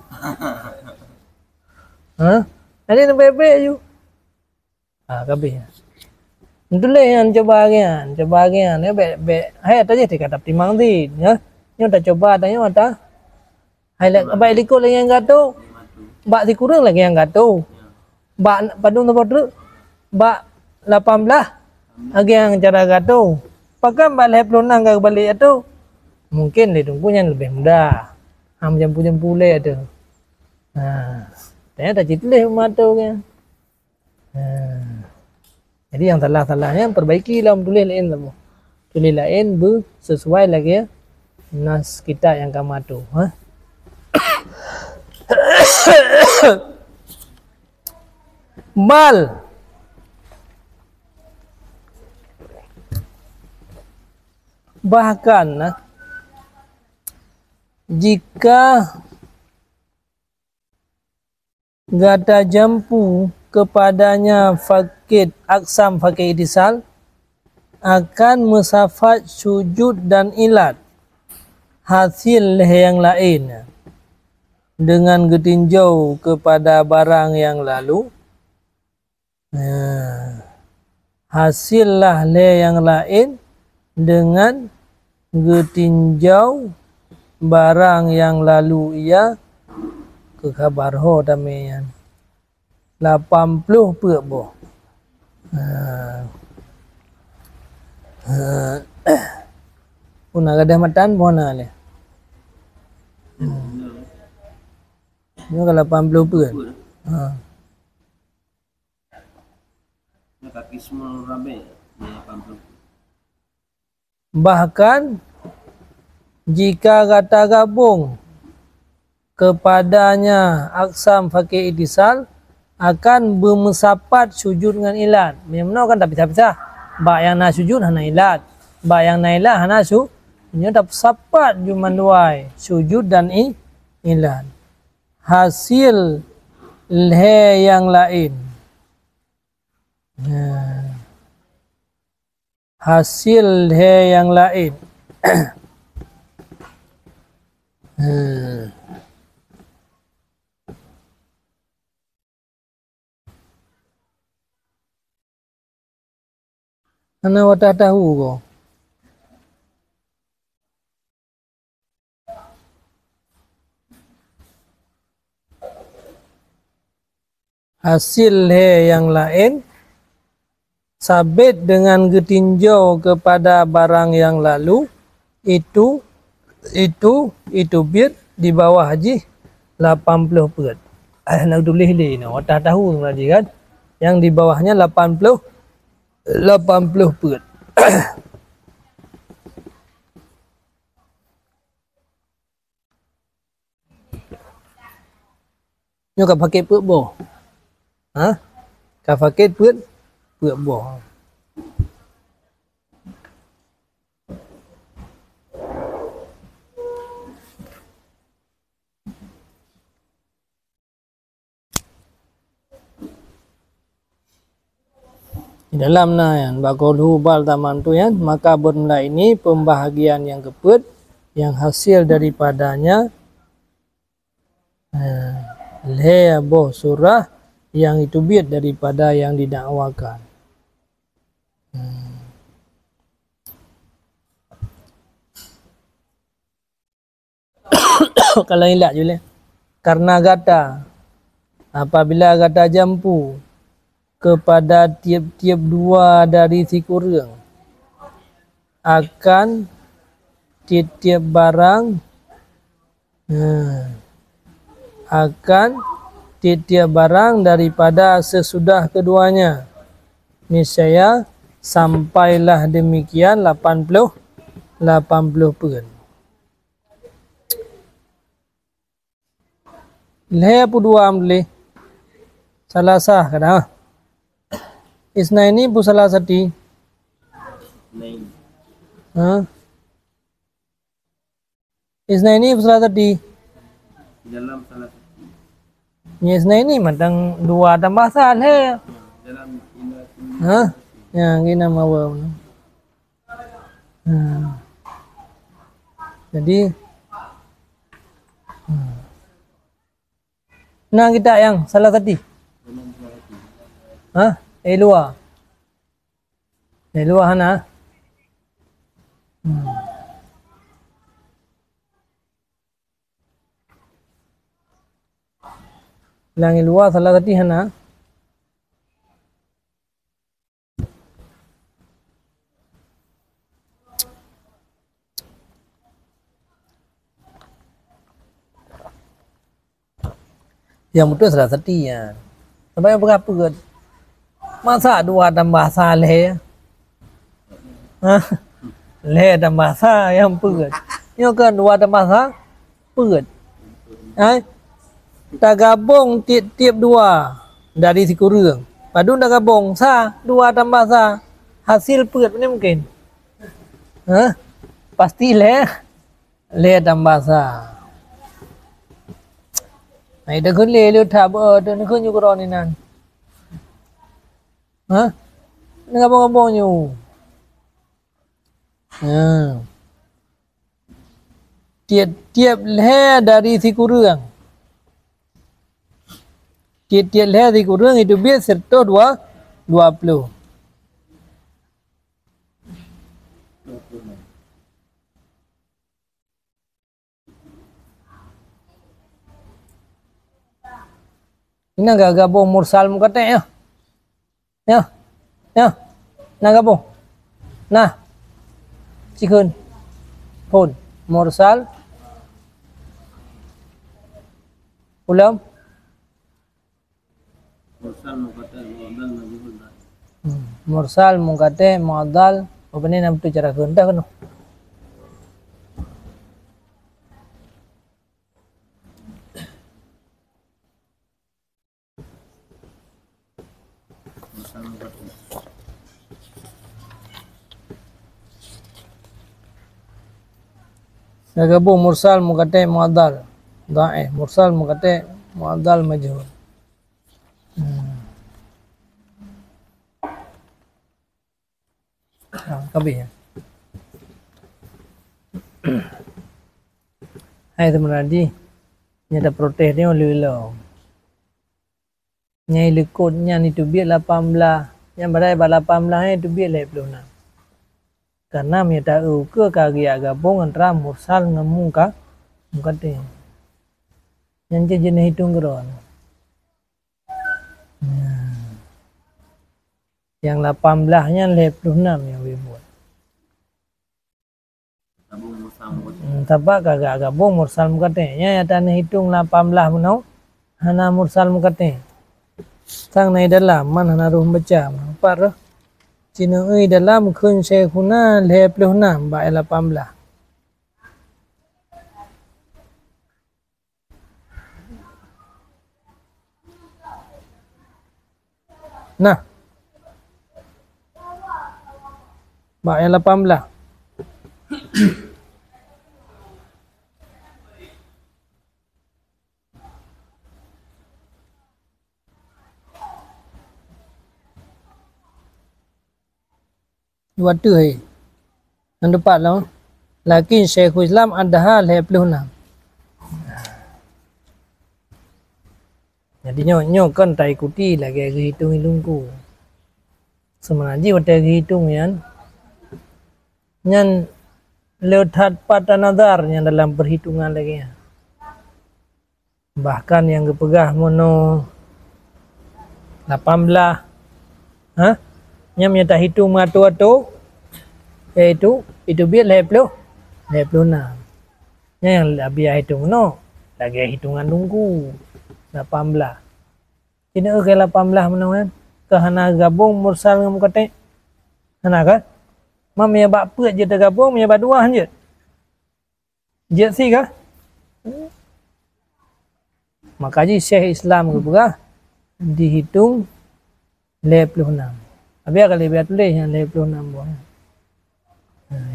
Ha? Nanti nak bebek je. Kabeh. Tulis yang coba gian, Ni bebek. Hai atas je dia kata timang ti, ya. Ni tak coba tanya ada. Hai lek baik likut lagi yang gato. Bak si kurang lagi yang gato. Bak padung tempat tu. Bak 18 lagi yang cara gato. Pakai bak lep lonang ke balik itu. Mungkin dia tunggunya lebih mudah. Jampu-jampu le ada. Nah, tanya tak citulis mata kan. Jadi yang salah-salahnya perbaiki lah tulis lain lah. Tulis lain sesuai lagi ya. Nas kita yang kamu tu. Ha? Bal. Bahkan jika gata jampu kepadanya fakid aksam fakid itisal akan musafat sujud dan ilat hasil yang lain dengan getinjau kepada barang yang lalu. Hasillah yang lain dengan getinjau barang yang lalu ia ke khabar ho damian 80 pek boh. Puna kadah matan puna le. Ini kalau 80 pek. Kaki semua rabe. Bahkan jika kata gabung kepadanya aksam fakir itisal akan bermesapat sujud dengan ilat. Memang kan tak pisah-pisah. Bak yang nak sujud hana ilat. Bak yang nak ilat hana sujud. Ini tak sapat cuma dua sujud dan ilat. Hasil yang lain. Hasil yang lain. Ana wata tahu ko. Hasil yang lain sabit dengan getinjau kepada barang yang lalu itu bir di bawah haji 80 pet. Nak tulis ni wata tahu lagi kan. Yang di bawahnya 80 pet. Nyo ka pakai pet boh. Ha? Ka pakai pet boh. Di dalam baqauluhu bal taman tu maka bermula ini pembahagian yang keput yang hasil daripadanya le boh surah yang itu biat daripada yang didakwakan. Kalau ilat je karena gata apabila gata jampu kepada tiap-tiap dua dari si kurang akan tiap-tiap barang akan tiap-tiap barang daripada sesudah keduanya. Niscaya sampailah demikian 80 persen. Leh pu dua amle salah sah kada. Isna ini pu salah sati. Nain. Isna ini pu salah sati. Dalam salah satu. Isna ini matang dua tambah sal he. Dalam ina Yang ini nama waw. Jadi nah kita yang salah tadi. Elua. Elua hana. Lang elua salah tadi hana. Yang betul salah satunya. Sampai berapa kan? Masa dua tambah saleh? Le tambah sa yang pegat. Yang kan dua tambah sa pegat. Tak gabung tiap dua dari si kurang. Padu tak gabung sa dua tambah sa hasil pegat ni mungkin. Pasti le tambah sa. Này đã khuyến lê lưu thả bờ nó khuyến như con này nè nó gặp bao nhiêu tiap le dari si kurang tiap le si kurang itu biar serta 20. Ini agak gabung mursal mukate ya. Nah gabung. Nah. Cikun. Pun mursal. Ulam. Mursal mukate muadal. Apa ni nama tu cara ganda kan? Gabung mursal mukate muadal. Mursal mukate muadal majhul. Kabeh ya. Hai teman tadi. Nyata protes ni oleh lo. Nyai lekutnya ni tu biar 18. Yang badai 18 itu biar 26. Karena dia tahu ke kaki gabung antara mursal dengan mukate. Yang jenis hitung geron. Yang 18-nya 26 yang dibuat. Tapi kagak gabung mursal mukate. Yang tanya hitung 18 menau hana mursal mukate. Sang nai dalam man hana ruh baca. Par Cina dalam kun syekhuna 26 baik 18. Nah. Baik 18. Dua tu hai. Yang depan lah. Lakin Syekhul Islam ada hal 26. Jadi nyo kan tak ikuti lagi hitung ku. Sebenarnya waktu hitung yan nyan lehat pada nadarnya dalam perhitungan lagi ya. Bahkan yang kepegah mono 18 nya menyata hitung matu yaitu itu biar 26 nya yang biar hitung no lagi hitungan nunggu 18 ini ke 18 mana kan ke hana gabung mursal dengan mukate hana kan mam ya bak pet je tergabung ya bak dua je je si kah makanya Syekh Islam ke berah dihitung 56. Habis kali biar tulis yang 56 buah.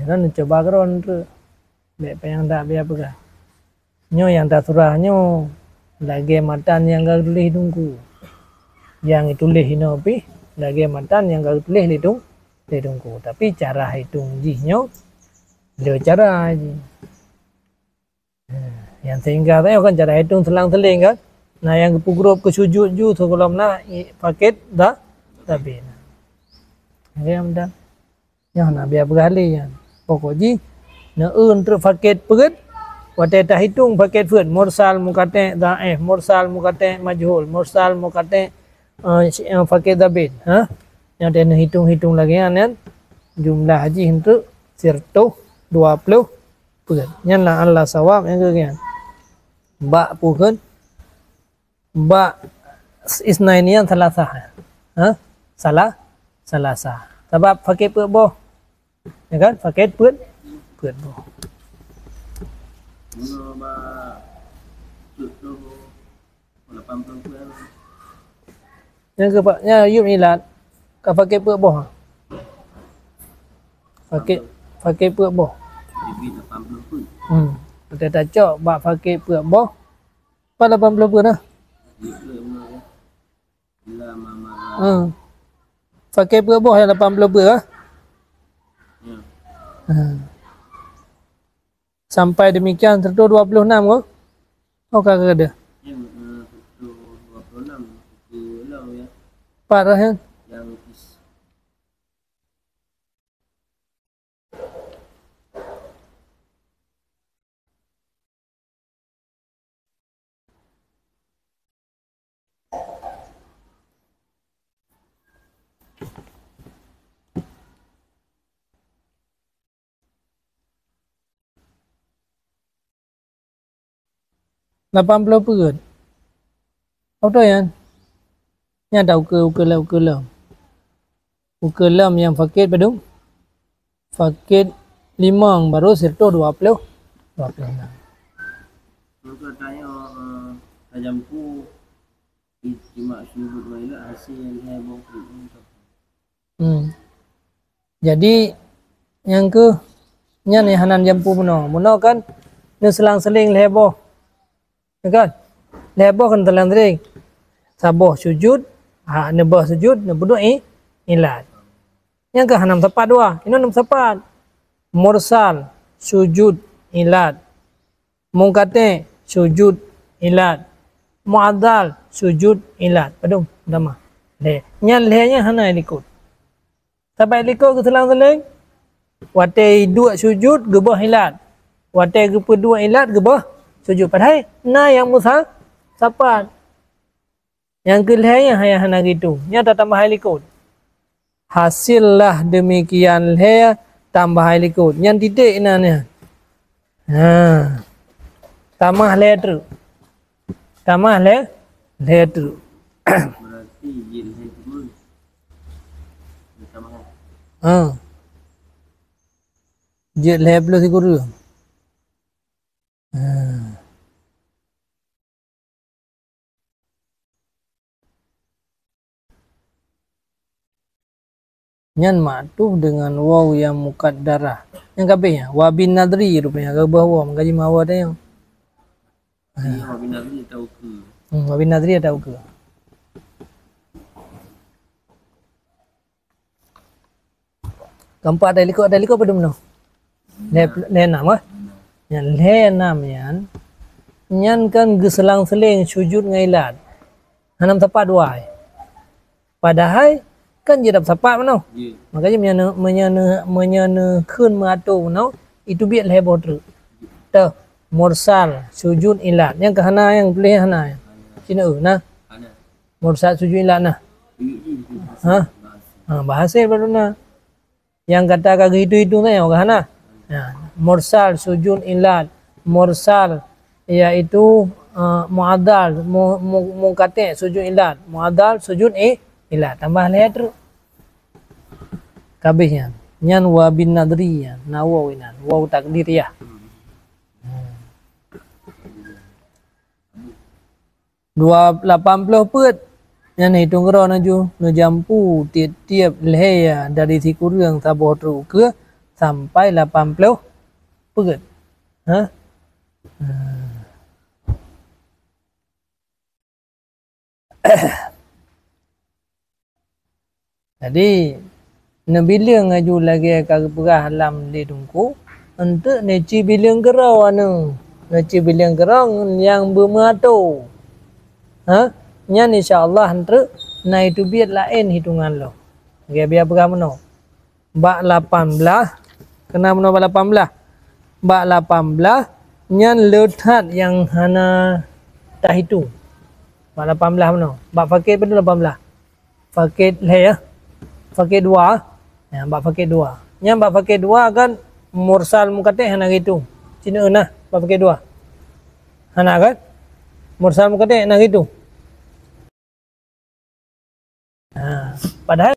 Kan coba keron tu. Baik yang tak biar berah. Nyo yang tak surahnya lagi matan yang gak tulis tunggu. Yang tulis ini pi lagi matan yang gak tulis hitung tunggu. Tapi cara hitung jihnya dia cara aja. Yang sehingga tahu kan cara hitung selang-seling kan. Nah yang grup ke sujud ju tu kalau nak paket dah tapi. Yang dah. Yang nak biar bergali kan. Pokoknya na untuk paket perut Wate tak hitung paket food mursal mukate dhaif mursal mukate majhul mursal mukate paket dabit yang dia hitung-hitung lagi kan jumlah haji untuk sirtuh 20 perut yang lah Allah sawab yang ke ba pukun ba isnainian salasah salasah sebab paket perut boh ya kan paket perut boh Mula ba tu 80 bulan. Yang kepaknya yum ilat ka pakai perut boh. Pakai perut boh. Lebih 80 pun. Kita tak cok bak pakai perut boh. Apa 80 pun dah. Bila mama. Pakai perut boh yang 80 pun ah. Ya. Sampai demikian tertu 26 ke? Oh kagak ada. Yang 26 ke lau ya. Parah kan? Yang 80 perut. Apa yang? Yang ada ukelam. Ukelam yang fakir padung. Fakir 5 baru sirto 20. 26. Maka tanya tajamku cuma sudut wailah hasil yang saya bongkar untuk. Jadi yang ke nya ni hanan jampu muno kan ni selang-seling lebo. Ya kan? Lebo kan telang-seling. Saboh sujud, nebah sujud, nebuduk ilat. Yang ke hanam tepat dua. Ini hanam tepat. Mursal sujud ilat. Mungkate sujud ilat. Mu'adzal sujud ilat. Padung, dama. Le. Nya lehnya hana ikut. Sampai ikut ke selang-seling. Wate dua sujud gebah ilat. Wate kedua ilat gebah sujud. Padahal na yang musa sapat. Yang kelihanya hanya hana gitu. Nya tak tambah ikut. Hasillah demikian leh tambah ikut. Yang titik nanya. Tambah letter. Tambah letter. Berarti jil itu tambah. Jet leh plus ikut dulu. Nyan ma'tuf dengan waw yang mukaddarah. Yang kabehnya wabin nadri rupanya ke bawah mengkaji mawa ada yang. Wabin nadri tahu ke. Wabin nadri tahu ke. Keempat ada liko apa dum no? le enam ah. Nyan le enam nyan kan geselang seling sujud ngailat. Hanam tepat dua. Padahal kan dia dapat tepat mana? Ya. Makanya menyana khun mengatur mana itu biar lebar tu. Tuh mursal sujud ilat. Yang kahana yang pilih hana. Cina nah. Ana. Mursal sujud ilat nah. Ha? Bahasa baru nah. Yang kata kagak itu yang kahana. Nah, mursal sujud ilat. Mursal yaitu muadal mukate sujud ilat. Muadal sujud ilat. Tambah leher kabehnya. Nyan wa bin nadriya nawawinan wa takdiriyah. 280 put yang hitung kera naju nu jampu tiap leher dari si kurang saboh tu ke sampai 80 put. Ha? Jadi nabilang aju lagi kagak perah halam di tungku untuk neci bilang kera anu. Neci bilang kera yang bermatu. Ha? Nyan insyaallah hantu na itu biar lain hitungan lo. Dia biar berapa no? Bak 18. Kena meno bak 18. Bak 18 nyan letat yang hana tak hitung. Bak 18 meno. Bak fakir betul 18. Fakir le ya. Fakir 2. Ya, bak fakir 2. Nyan bak fakir 2 kan mursal mukate hana hitung. Cina nah bak fakir 2. Hana kan? Mursal mukate hana hitung. Padahal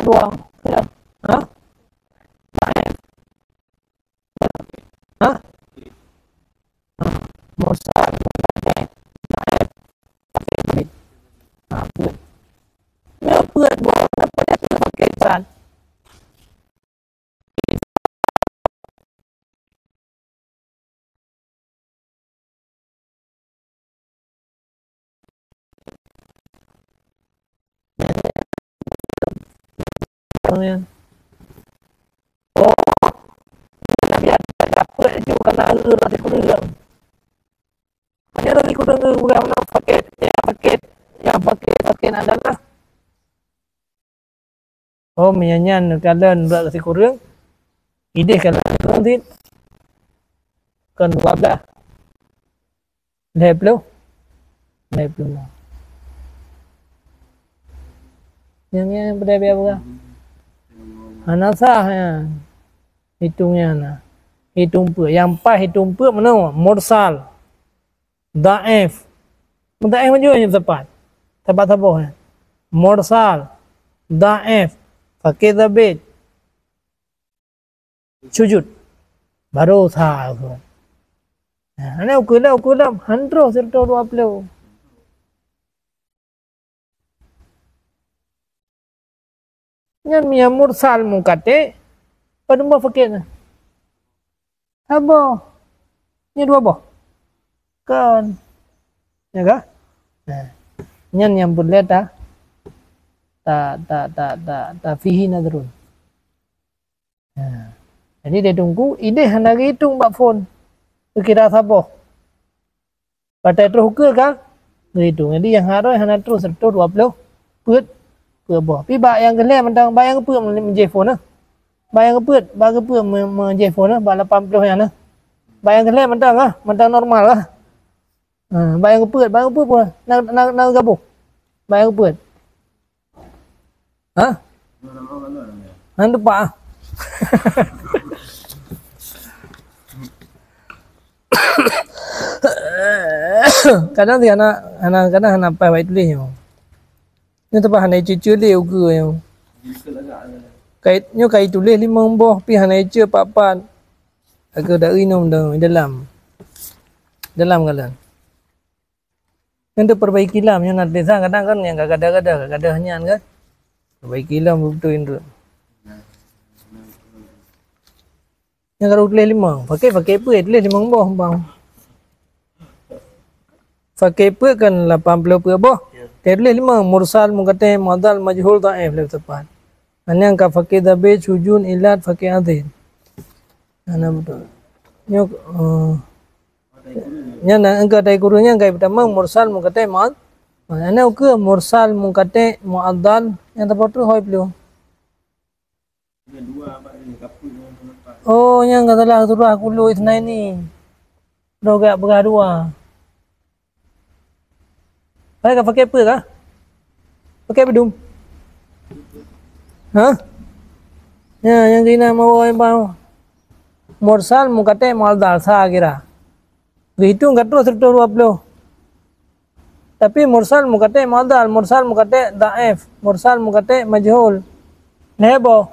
kedua. Ya. Hah? Hah? Mursal. Ya buat apa dia pakai san. Yang biar dapat itu karena nanti kurang. Hanya nanti kurang paket yang pakai fakir adalah mianyan kalian berat kasi kurang ide kalian nanti kan 12 20 yang berapa sah ya hitungnya nah hitung pur yang pas hitung pur mana mursal daif macam yang tepat ya mursal daif pakai dabit sujud baru sah tu ana ukulam handro serta 20 Nyan mia mursal mukate pada mau fakir na abo ni dua boh kan ya ka nyan yang boleh ta fihi nadrun jadi dia tunggu ide hendak hitung bak phone kira sabo pada terus ke kan hitung jadi yang harus hendak terus 20 put boh pi bak yang gelem mentang bayang ke menjefon nah bayang ke menjefon nah bak 80 yang nah bayang gelem mentang normal lah bayang ke pun nak gabung bayang ke Hang depak kadang dia anak kadang anak pai baik tulis yo ni tempat hanai cucu le uga yo kait tulis 5 boh pi hanai ce papan aku dak minum dalam kalian yang perbaiki lah yang nak desa kadang kan yang kadang hanya kan perbaiki lah betul itu yang kalau tulis 5 pakai apa tulis 5 boh bang pakai apa kan 80 per boh tulis 5 mursal mukate modal majhul dhaif lebih tepat hanya ka fakir dabit sujun ilat fakir adil ana betul nyok nya engka dai gurunya enggak pertama mursal mukate mod ana ke mursal mukate muaddal yang tepat tu hoi belum yang kata lah surah kulu isna ini doga bergadua baik pakai apa kah pakai bedum yang kena mau mursal mukate muaddal sa kira hitung kat terus 20 tapi mursal mukate muaddal mursal mukate dhaif mursal mukate majhul lebo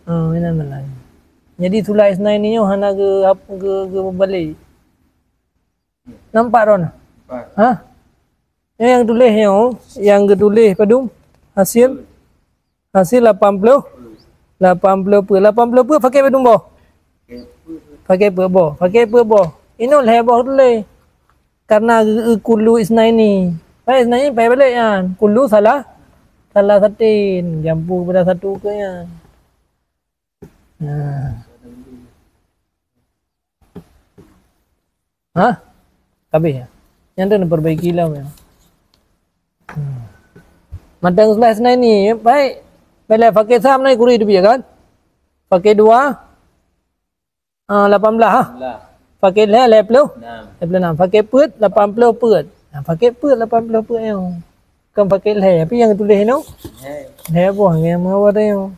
ini malah jadi tulis isna ini hana ke balik nampak ron yang tulis yang ketulis padum hasil 80 per pakai padum boh pakai per boh ini lebo tulis karena kulu isna ini baik balik kan kulu salah satin jampu pada satu ke ya habis ya yang tu nak perbaiki lah matang sebelah sana ini baik bila pakai sam naik kuri tu kan pakai 2 18 pakai le puluh pakai put 80 put pakai put 80 put yang kan pakai le tapi yang tulis ni le boh yang mau ada yang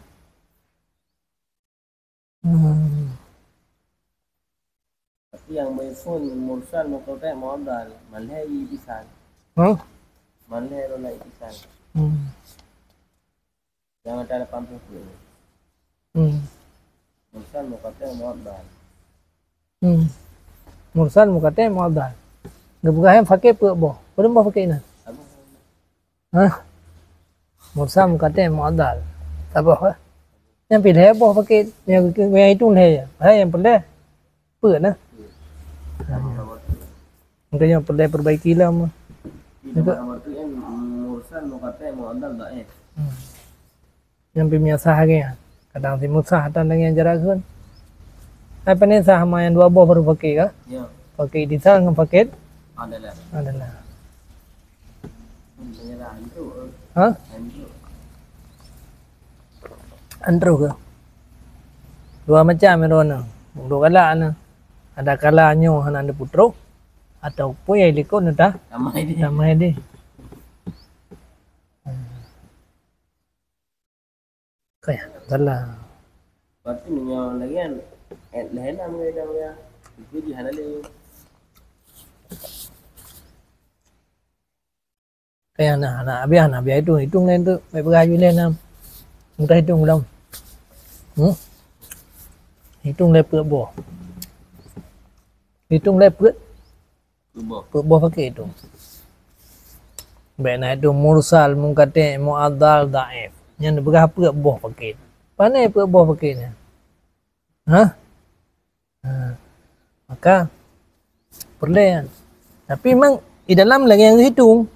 tapi yang iPhone mursal mukate modal malai pisan malai rolai pisan yang ada 80 mursal mukate modal mursal mukate modal gebuka yang pakai pe boh belum boh pakai na mursal mukate modal apa yang pilih boh pakai yang itu leh yang pilih pe na makanya perlu perbaiki lah mah. Mursal mukate modal dhaif. Yang biasa ya. Kadang si musah dan dengan jarak kan. Apa ni sah yang 2 boh baru pakai ka? Ya. Pakai di sana dengan paket? Adalah. Penyerah itu. Ha? Itu. Andro ke? Dua macam merona. Dua kala na. Ada kalanya hana ada putro ataupun yang likut dah Ramai dia. ramai dia. Kaya salah. Lepas tu minyak lagi kan. Lain lah mereka dah mereka. Itu je hana dia. Kaya na biar itu hitung lain tu. Baik berayu lain nam. Mudah hitung belum? Hitung lain perut buah. Hitung lain perut buah pakai hitung. Baik nak hitung mursal, mungkati, mu'adhal, da'if. Yang berapa perut buah pakai. Mana perut buah pakai ni? Ha? Maka perlu kan. Tapi memang di dalam lagi yang dihitung.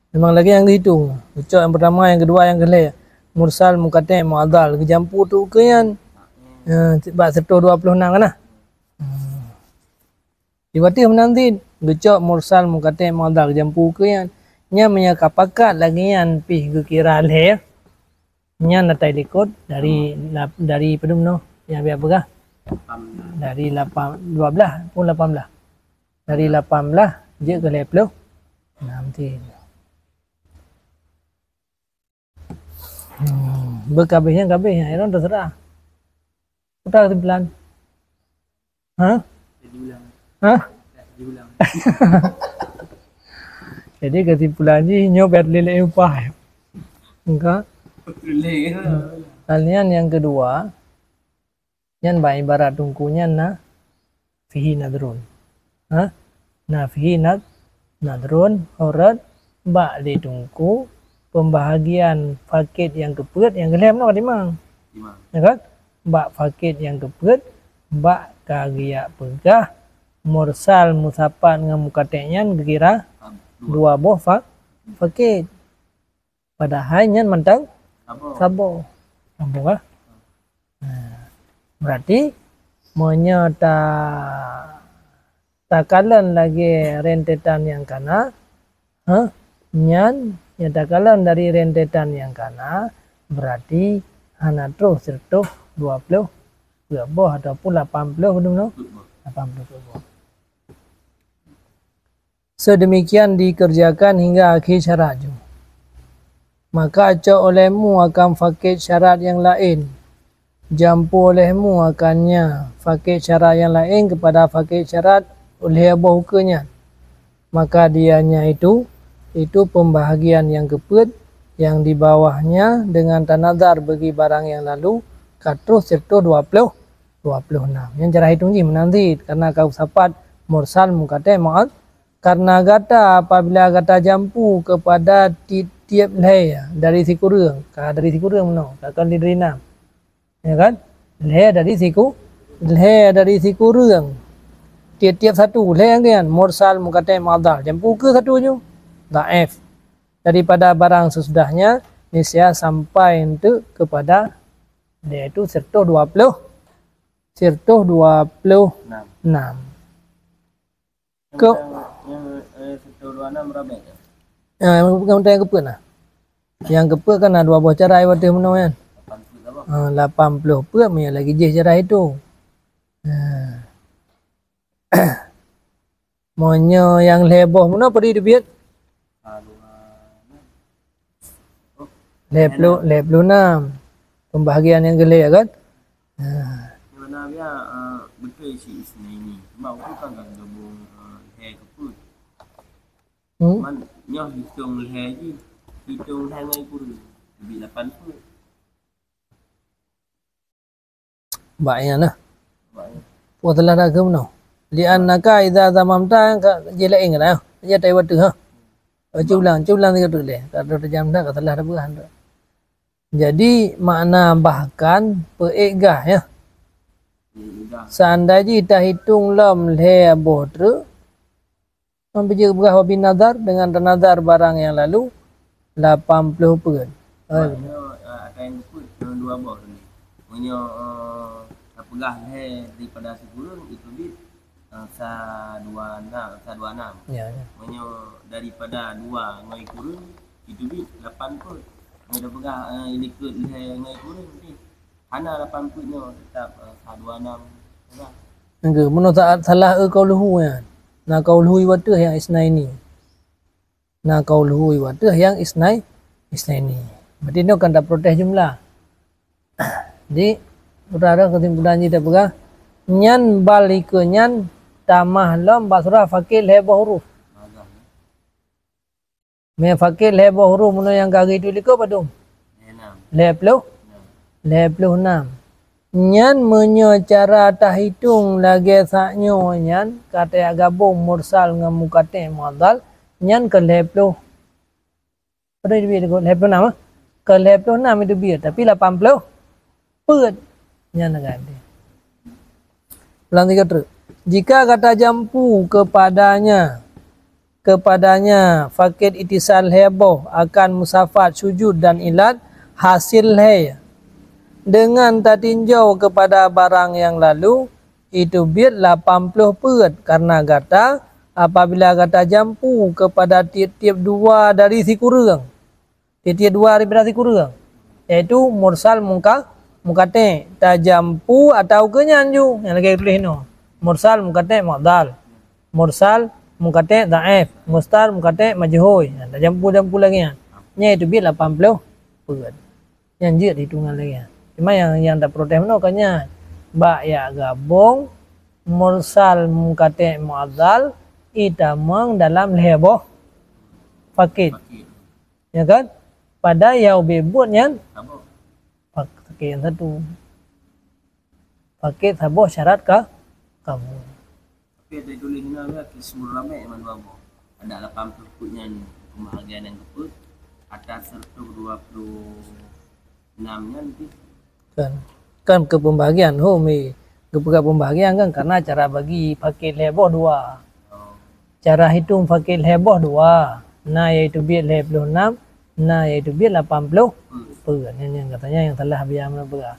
Memang lagi yang dihitung. Ucap yang pertama, yang kedua, yang ketiga. Mursal, mukati, mu'adhal. Kejampu tu ke yang sebab 126 kan lah. Diwati menanti. Ucap mursal, mukati, mu'adhal. Kejampu ke yang nya menyakap pakat lagi yang pih kira leh. Nya natai likut dari pedum no. Yang biar berah. Dari 12 pun 18. Dari 18 je ke 20. Nanti. Berkabihnya itu terserah. Putar kesimpulan. Ha? Jadi kesimpulannya nyobet lele upah. Enggak. Kalian yang kedua, yang baik ibarat tungkunya na fihi nadrun. Ha? Na fihi nadrun horat bak di tungku pembahagian fakir yang kepet yang kelem no dimang. Ya kan? Bak fakir yang kepet bak kagiak pegah mursal musapat dengan mukateknya kira dua buah fakir. Padahal yang mentang sabo. Sabo kah? Berarti menyata takalan lagi rentetan yang kana nyan nyatakan dari rentetan yang kana berarti hana terus sertuh 20 buah ataupun 80 belum no 80 buah. Sedemikian dikerjakan hingga akhir syarat. Maka acak olehmu akan fakir syarat yang lain. Jampu olehmu akannya fakir syarat yang lain kepada fakir syarat oleh abah hukanya. Maka dianya itu pembahagian yang kepet yang di bawahnya dengan tanazar bagi barang yang lalu katrus serta 26. Yang cara hitung je menanti karena kau sapat mursal mukate ma'ad karena gata apabila gata jampu kepada tiap leh dari sikurang dari sikurang no akan diterina ya kan leh dari sikurang tiap satu leh kan mursal mukate ma'ad jampu ke satu je da'if daripada barang sesudahnya niscaya sampai untuk kepada dia itu serta 26 ke yang 26 berapa ya? Bukan yang kepet lah. Yang kepet kan ada dua buah cara waktu mana kan? 80 pet punya lagi je cara itu. Monyo yang leboh mana pergi duit? Leblu 6. Pembahagian yang gele kan? Mana dia betul si isni ini. Sebab aku kan gabung hair keput. Man nyoh hitung hair je. Hitung hair dengan ikut lebih 80. Baiknya nah. Puas telah dah ke mana? Li'annaka idza zamamta jelain kan? Ya tai waktu ha. Culang tiga tu leh. Kalau jam dah telah dah berhan. Jadi makna bahkan peegah ya. Seandainya kita hitung lam le bodre membiji berah wabi nazar dengan nazar barang yang lalu 80 pun. Ada yang ikut dua buah ni. Punya pegah le daripada 10 itu bit sa 26. Ya, ya. Maknanya daripada 2 ngai kurang itu bit 8 pun. Ngai dah pegang ini ke ngai kurang ni. Hana 8 putnya tetap sa 26. Nah. Enggak, menurut salah qauluhu ya. Na qauluhu wa tu yang isnaini. Na qauluhu wa tu yang isnaini. Berarti ini kan tak protes jumlah. Jadi saudara kesimpulannya kita pegang nyan balik ke nyan tamah lam basura fakir lebah huruf. Me fakir lebah huruf mana yang kaki itu liko padum. 56. Nyan menyo cara tahitung lagi saknyo nyan kata gabung mursal dengan mukate modal nyan ke 50. Pada itu biar ke 56 ke 56 itu biar tapi 80 pet nyan ganti. Ulang 3 terus. Jika kata jampu kepadanya fakir itisal heboh akan musafat sujud dan ilat hasil he dengan tak tinjau kepada barang yang lalu itu biar 80 pet karena kata apabila kata jampu kepada tiap-tiap dua dari si kurang tiap-tiap dua daripada si kurang yaitu mursal mukate tajampu atau kenyanju yang lagi tulis no mursal mukate modal mursal mukate dhaif mustar mukate majhul tajampu lagi nya itu biar 80 pet yang dia hitungan lagi cuma yang tak protes no kanya ba ya gabung mursal mukate modal itamang dalam leboh fakir ya kan pada yang bebutnya fakir yang satu fakir saboh syarat kah kamu tapi ada tulis ni lah kismul ramai man babo ada 80 putnya ni pembahagian yang keput atas serta 26 nya nanti kan ke pembahagian ke pembahagian kan karena cara bagi fakir leboh dua cara hitung fakir heboh dua nah yaitu biar 56 nah yaitu biar 80 per yang katanya yang telah biar mana per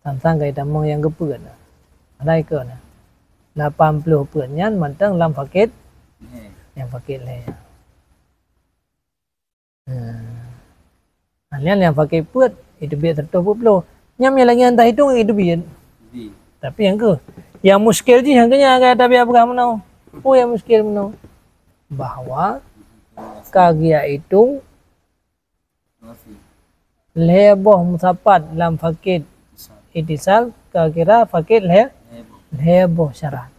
tantang kait tamang yang keper ada ikut 80 per nyan mantang lam fakir yang fakir le yang fakir per itu biar 120 nyam yang lagi entah hitung itu biar tapi yang ke yang muskil je yang kenya kata biar apa mana oh yang muskil mana bahwa kagia itu leboh musafat lam fakir itisal kira fakir leboh syarat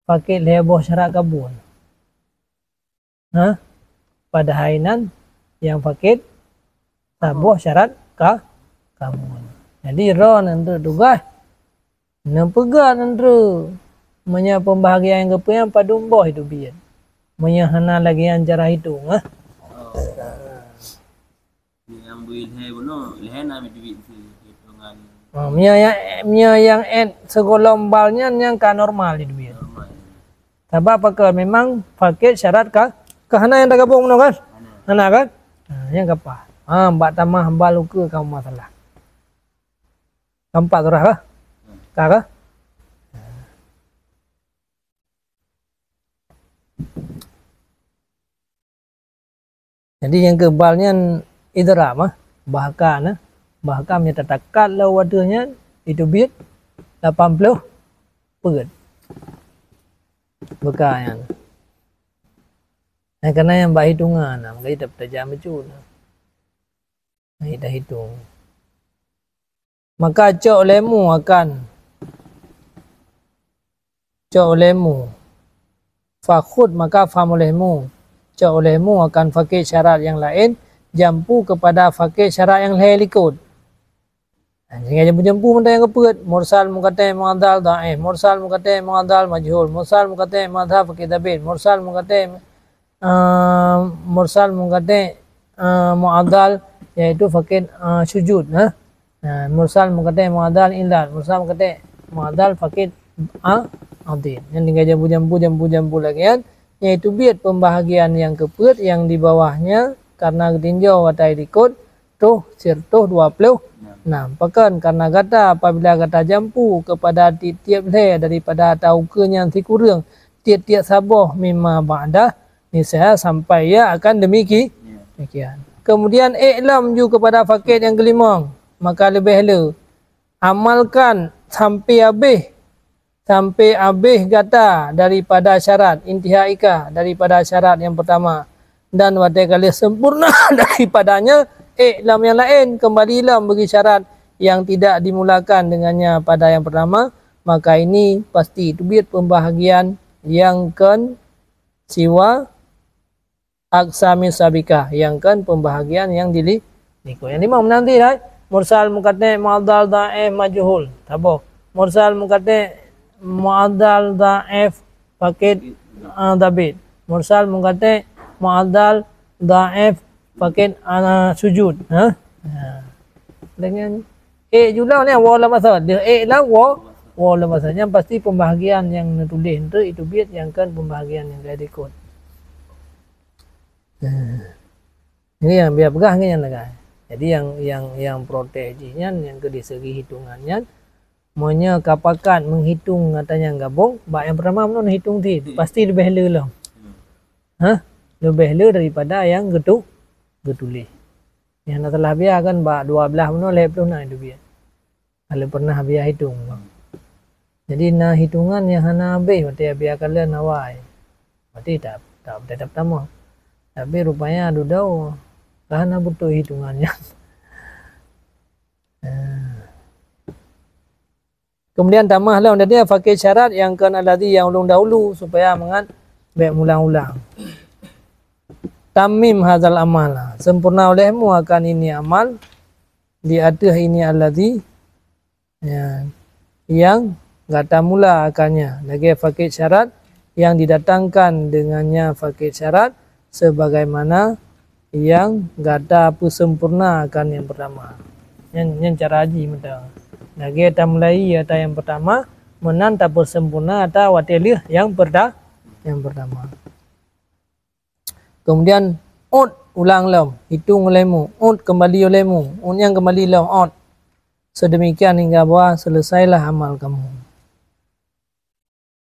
fakir leboh syarat kabun pada hainan yang fakir saboh syarat kabun jadi ron untuk tugas nempegat untuk menya pembahagian yang kepunyaan padum boh itu biar menya hana lagi yang cara hitung yang buil he bono lehena duit hitungan menya yang segolombalnya yang ka normal itu biar sebab apa memang fakir syarat hana yang tak gabung no kan hana kan yang apa mbak tamah hamba luka kamu masalah keempat surah kah kakak jadi yang kebalnya idram bahkan menyatakan law wadahnya itu biar 80 pet bekanya karena yang mbak hitungan maka kita bertajam betul kita hitung maka cok lemu fakhud maka faham olehmu cok olehmu akan fakir syarat yang lain jampu kepada fakir syarat yang lain ikut sehingga jampu mentah yang keput mursal mukate muadal dhaif mursal mukate muadal majhul mursal mukate madhab fakir tabid mursal mukate muadal yaitu fakir sujud mursal mukate muadal ilal mursal mukate muadal fakir adil yang tinggal jambu lagi kan yaitu biar pembahagian yang keput yang di bawahnya karena ditinjau watai dikut tuh sirtuh 26 Nah, bahkan karena kata apabila kata jampu kepada tiap-tiap le daripada taukenya si kurang tiap-tiap sabah mimma ba'dah niscaya sampai ya akan demikian. Kemudian i'lam ju kepada fakir yang kelima, maka lebih le amalkan sampai habis kata daripada syarat intihaika daripada syarat yang pertama dan wadai kali sempurna daripadanya i'lam yang lain kembalilah bagi syarat yang tidak dimulakan dengannya pada yang pertama, maka ini pasti itu biat pembahagian yang kan siwa aksami sabika yang kan pembahagian yang diliku. Yang lima menanti dah mursal muqaddam mu'addal dha'if majhul tabo mursal muqaddam mu'addal dha'if fakid dabit mursal muqaddam mu'addal dha'if pakai sujud dengan julang ni wala masa dia lah wala masanya pasti pembahagian yang tulis itu biat yang kan pembahagian yang dia ikut ini yang biar pegah ni yang lagai. Jadi yang proteksinya yang ke segi hitungannya monya kapakan menghitung katanya gabung bak yang pertama mun hitung ti pasti lebih le lebih le daripada yang tulis. Yang telah biar kan bak 12 menol lebih nak itu biar. Kalau pernah biar hitung. Jadi nah hitungan yang hana habis berarti biar kalian nawai. Berarti tak tetap tamu. Tapi rupanya adu dau karena butuh hitungannya. Kemudian tambahlah dia fakir syarat yang kan alladhi yang ulung dahulu supaya mengat baik ulang-ulang. Tamim hazal amal, sempurna olehmu akan ini amal di atas ini alladhi ya, yang kata mula akannya lagi fakir syarat yang didatangkan dengannya fakir syarat sebagaimana yang kata apa sempurna akan yang pertama yang cara haji mentang lagi kita mulai atau yang pertama menanta bersempurna atau watilih yang pertama. Kemudian ulang lam, hitung olehmu, kembali olehmu, yang kembali lam sedemikian hingga bahwa selesailah amal kamu.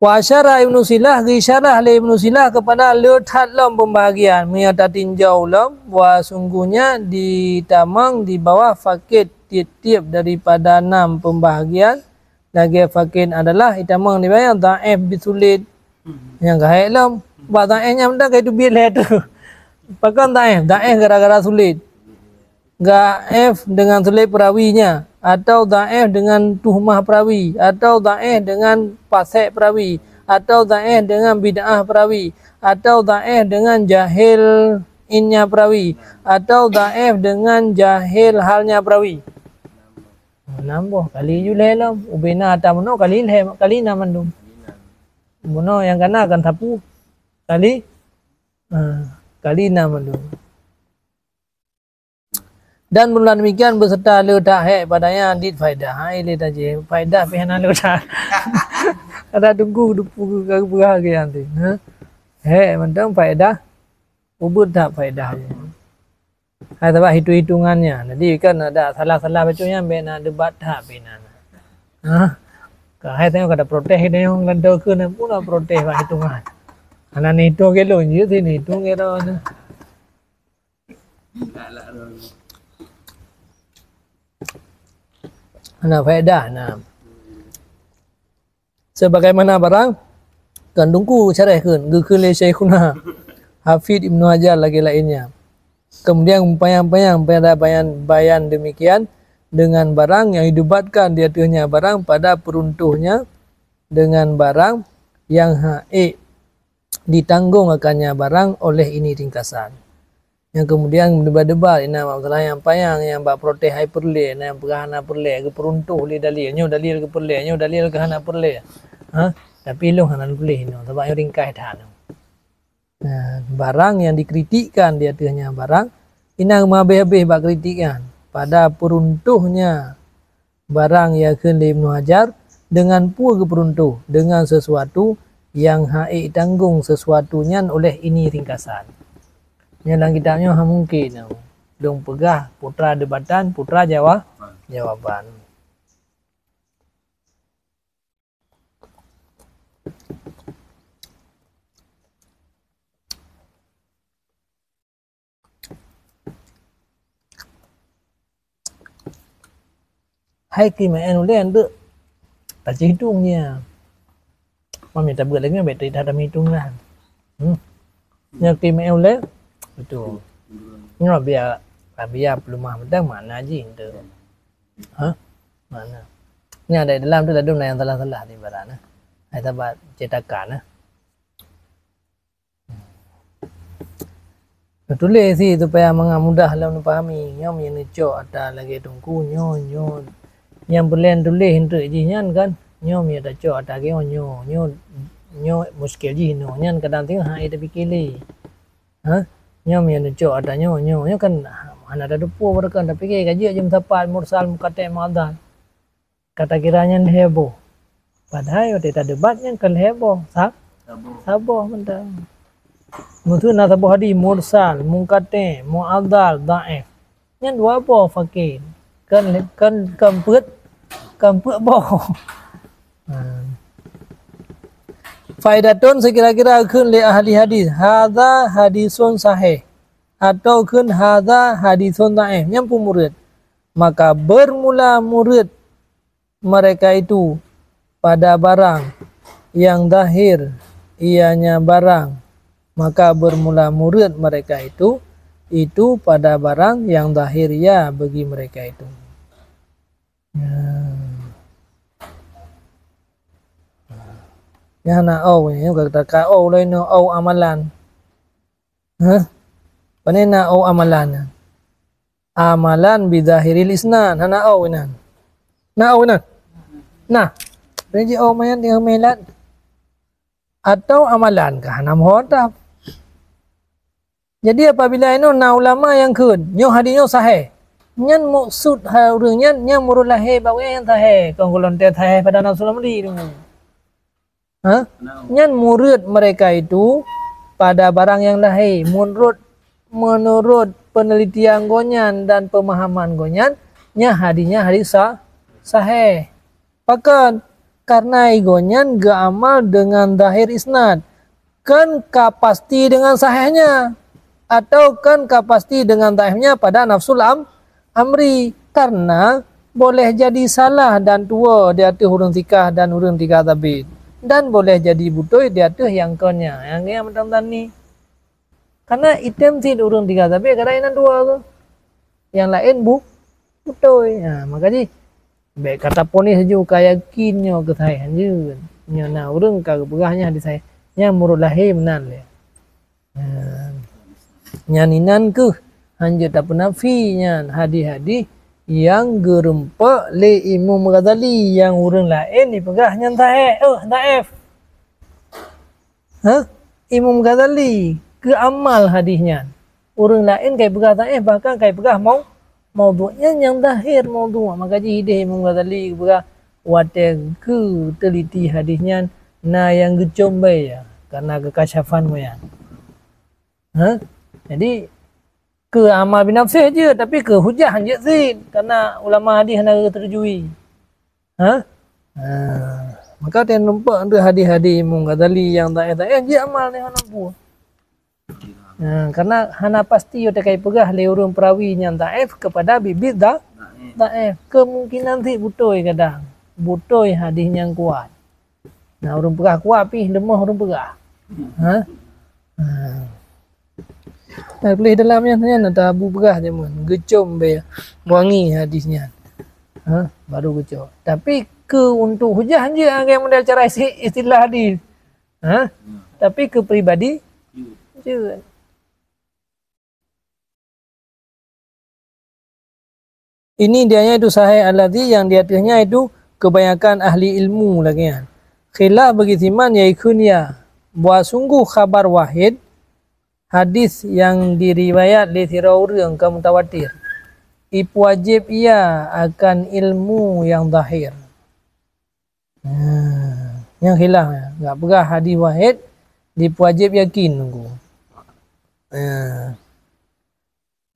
Wa asyara Ibnu Silah gisyarah li Ibnu Silah kepada letat lam pembahagian menyata tinjau lam bahwa sungguhnya ditamang di bawah fakir tiap-tiap daripada 6 pembahagian lagi fakir adalah itamang dibayar dhaif bisulit yang gaib lam buat daifnya mendak itu biar tu. Pakan daif gara-gara sulit. Gaif dengan sulit perawinya atau daif dengan tuhmah perawi atau daif dengan pasek perawi atau daif dengan bid'ah perawi atau daif dengan jahil innya perawi atau daif dengan jahil halnya perawi. Nambah kali julelam ubina atamno kali namandum. Mono yang kana akan sapu kali namandum. Dan bulan demikian beserta letak hek padanya dit faedah. Hai le taje faedah pihana letak. Ada tunggu kebahagiaan tu. Hek mentang faedah ubud tak faedah. Hai sebab hitungannya. Jadi kan ada salah-salah bacanya bena debat tak bena. Hai tengok ada protes dia yang landau ke na pula protes pak hitungan. Ana ni hitung ke lo je sini hitung ke ro. Ana faedah nah. Sebagaimana barang kandungku syarahkeun geukeun le Syekhuna Hafidz Ibnu Hajar lagi lainnya. Kemudian umpayang-umpayang pada bayan demikian dengan barang yang didebatkan di atasnya barang pada peruntuhnya dengan barang yang ditanggung akannya barang oleh ini ringkasan. Yang kemudian debat-debat ini masalah yang payang yang bak protes hai perle yang perhana perle ke peruntuh li dalilnya dalil ke perle nya dalil ke hana perle. Tapi lu hana perle no sebab yang ringkas dah. Nah, barang yang dikritikkan di atasnya barang inang habis-habis bak kritikan pada peruntuhnya barang yang ke Ibnu Hajar dengan pua ke peruntuh dengan sesuatu yang tanggung sesuatunya oleh ini ringkasan. Yang dalam kitabnya mungkin Dong pegah putra debatan, putra jawaban. Hai kimaen ulen tu tak hitungnya. Mami tak buat lagi betul tak ada hitung lah. Yang kimaen ulen betul. Nyo biar belum mah mana je tu. Mana? Ni ada dalam tu ada yang salah-salah di barana. Hai tabat cetakan tulis sih supaya mudah lah fahami. Nyom yang cok ada lagi tungku nyo yang belen tulis untuk jinyan kan. Nyom ya dah cok ada ke nyo muskil ji no nyan kadang tengah hai tapi kili. Nyom yang cok ada nyo kan mana ada dupo berkan tapi ke gaji jam tepat mursal mukate madan. Kata kiranya heboh. Padahal kita debatnya kan heboh. Saboh mentang. Mutu na tabuh hadi mursal, mungkate, mu'adal, da'if. Nyan dua apa fakir. Kan kemput boh. Faidatun sekira-kira kun li ahli hadis. Hadza hadisun sahih. Atau kun hadza hadisun da'if. Yang pun murid. Maka bermula murid mereka itu pada barang yang zahir ianya barang, maka bermula murid mereka itu pada barang yang zahir ya bagi mereka itu. Ya na au ni kata ka au lain au amalan. Panena au amalan. Amalan bidahiril isnan hana au nan. Nah, reji au mayan dia melat atau amalan kah nam hodap. Jadi apabila ino na ulama yang kun nyo hadinyo sahih. Nyan maksud ha urang nyan murul lahir bawe yang sahih. Kong golon te sahih pada nafsu lamri tu. Nyan murid mereka itu pada barang yang lahir menurut penelitian gonyan dan pemahaman gonyan nya hadinya hadis sahih. Pakan karena igonyan ga amal dengan zahir isnad. Kan kapasti dengan sahihnya atau kan kapasti dengan dhaifnya pada nafsul amri, karena boleh jadi salah dan tua di atas hurung tikah dan hurung tikah tabid, dan boleh jadi butoi di atas yang konnya yang macam tani. Karena item si hurung tikah tabid kadang dua tu, yang lain butoi. Makanya baik kata poni saja kayakinnya kesahihan je. Nya urang ka berahnya di saya. Nya murud lahir menan le. Nyaninan ke hanya tak penafi nyan hadi-hadi yang gerempak le Imam Ghazali yang urang lain dipegah nyan daif. Imam Ghazali ke amal hadisnya. Urang lain kai pegah daif bahkan kai pegah maudhu'nya yang zahir maudhu'. Maka jihidih Imam Ghazali pegah wateng ke teliti hadisnya na yang gecombai ya karena kekasyafan moyan. Jadi ke amal binafsih je tapi ke hujah je zin karena ulama hadis nak terjui. Maka dia nampak ada hadis-hadis Imam Ghazali yang tak je amal ni hana bu. Karena hana pasti yo tekai pegah le urang perawi yang daif kepada bibit daif. Kemungkinan si butoi kadang. Butoi hadis yang kuat. Nah urang pegah kuat pi lemah urang pegah. Nah, boleh dalamnya nak tabu pegah je mun. Gecom be wangi hadisnya. Baru gecom. Tapi ke untuk hujah je yang model cara istilah hadis. Tapi ke pribadi je. Ini dianya itu sahih alladhi yang di atasnya itu kebanyakan ahli ilmu lagi kan. Khilaf bagi timan yaikun ya. Buat sungguh khabar wahid hadis yang diriwayat li thiraurang ke mutawatir. Ipu wajib ia akan ilmu yang zahir. Yang khilaf ya. Enggak pegah hadis wahid dipu wajib yakin nunggu.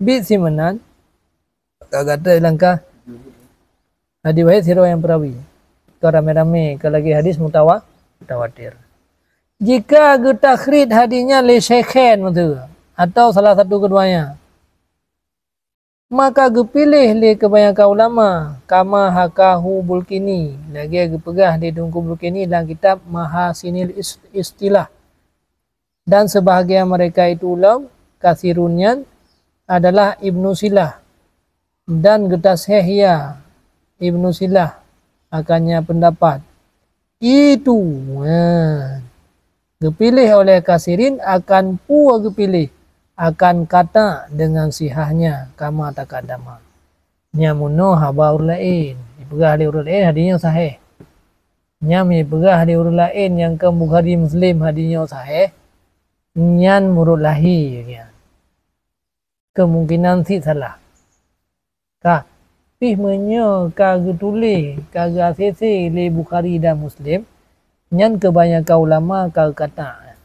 bi simanan kata langkah hadis wahid siro yang perawi ke rame-rame ke lagi hadis mutawatir. Jika getakhrid hadisnya li syekhain atau salah satu keduanya, maka gepilih li kebanyakan ulama kama hakahu Bulkini lagi gepegah di Tungku Bulkini dalam kitab Mahasinil Istilah, dan sebahagian mereka itu ulam kasirunyan adalah Ibnu Silah dan Getashehya Ibnu Silah akannya pendapat itu gepilih oleh kasirin akan pua gepilih akan kata dengan sihahnya kama takadama nyamuno haba urlain dipegah di urul lain hadisnya sahih, nyami pegah di urul lain yang ke Bukhari Muslim hadisnya sahih nyan murud lahi ya. Kemungkinan si salah kah pih menyo kagak tulis kagak sesi li Bukhari dan Muslim nyan kebanyakan ulama kagak kata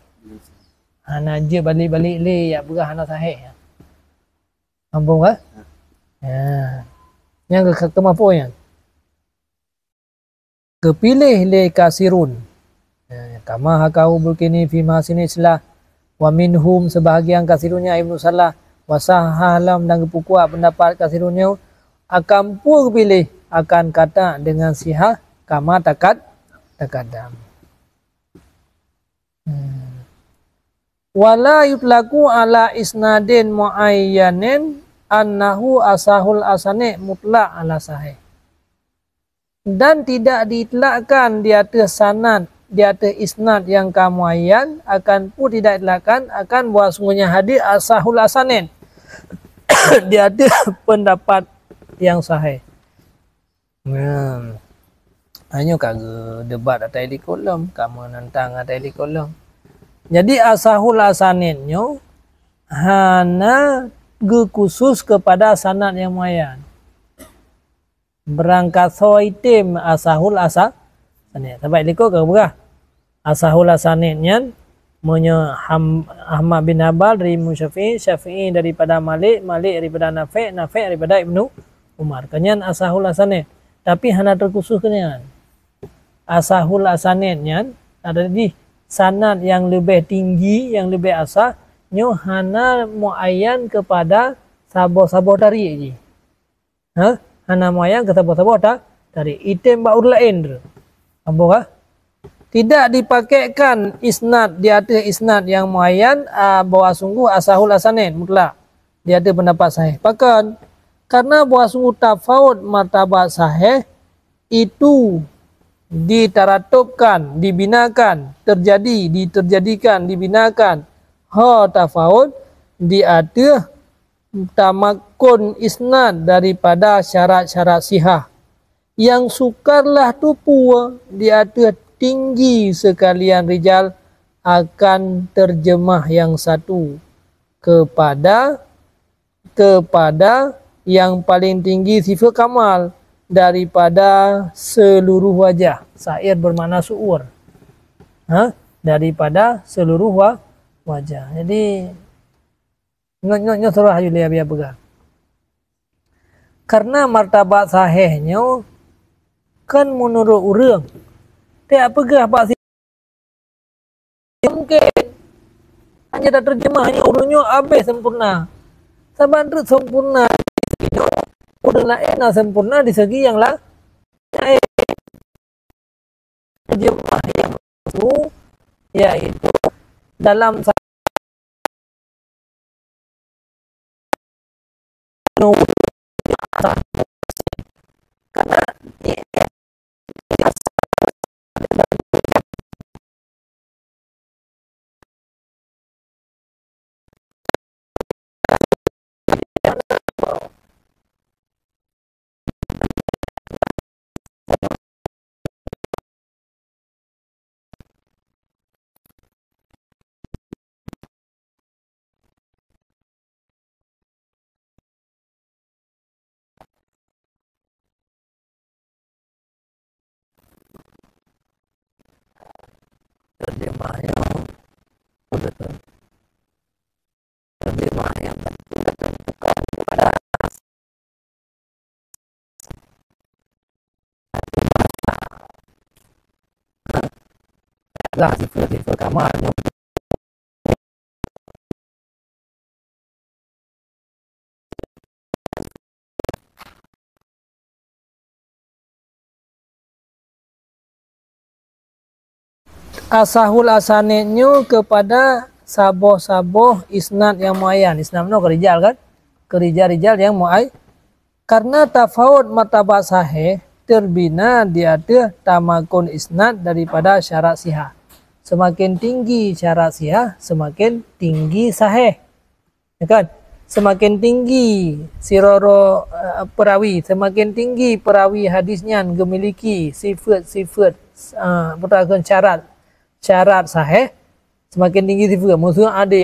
hana je balik-balik le ya berah hana sahih. Ampun ke? Ya. Yang kemampu yang kepilih le kasirun. Kama hakau Bulkini fi Mahasini Islah wa minhum sebahagian kasirunnya Ibnu Salah wa sahalam dan kepukuak pendapat kasirunnya akan pun pilih akan kata dengan sihah kama takadam. Wala yutlaku ala isnadin muayyanin annahu asahul asani mutlak ala sahih. Dan tidak diitlakkan di atas sanad, di atas isnad yang kamuayyan, akan pun tidak diitlakkan akan bahwa sungguhnya hadis asahul asanin di atas pendapat yang sahih. Hanya kagak debat atas di kolom, kamu nentang atas di kolom. Jadi asahul asaninnya hana khusus kepada sanad yang muayyan. Berangkat soitim asahul asanin. Sampai liko ke berah. Asahul asaninnya menyo Ahmad bin Hanbal dari Syafi'i, Syafi'i daripada Malik, Malik daripada Nafi', Nafi' daripada Ibnu Umar. Kenyan asahul asanin. Tapi hana terkhusus kenyan. Asahul asaninnya ada di sanad yang lebih tinggi, yang lebih asah, nyo hana muayyan kepada sabo-sabo dari. Hana muayyan ke sabo-sabo dari. Item baur lain. Apa? Tidak dipakaikan isnad di atas isnad yang muayyan bahwa sungguh asahul asanin mutlak. Di atas pendapat sahih. Bahkan karena bahwa sungguh tafaut martabat sahih itu ditaratubkan, dibinakan, dibinakan tafaut di atas tamakun isnad daripada syarat-syarat sihah yang sukarlah tupu di atas tinggi sekalian rijal akan terjemah yang satu kepada yang paling tinggi sifat kamal daripada seluruh wajah. Syair bermakna su'ur. Daripada seluruh wajah. Jadi nyok surah Yulia biar pegang. Karena martabat sahihnya kan menurut orang tak pegah pak mungkin hanya tak terjemahnya urutnya habis sempurna. Saban sempurna udah lain sempurna di segi yang lain. Terjemah yang itu yaitu dalam karena terjemahnya terjemah yang tentukan lah sifat kamal asahul asanidnya kepada saboh-saboh isnad yang muayyan. Isnad no kerijal kan? Kerijal-rijal yang muayyan. Karena tafawud martabat sahih terbina di atas tamakun isnad daripada syarat sihah. Semakin tinggi syarat sihah, semakin tinggi sahih. Ya kan? Semakin tinggi siroro perawi, semakin tinggi perawi hadisnya memiliki sifat-sifat berdasarkan syarat sahih, semakin tinggi sifat. Maksudnya ada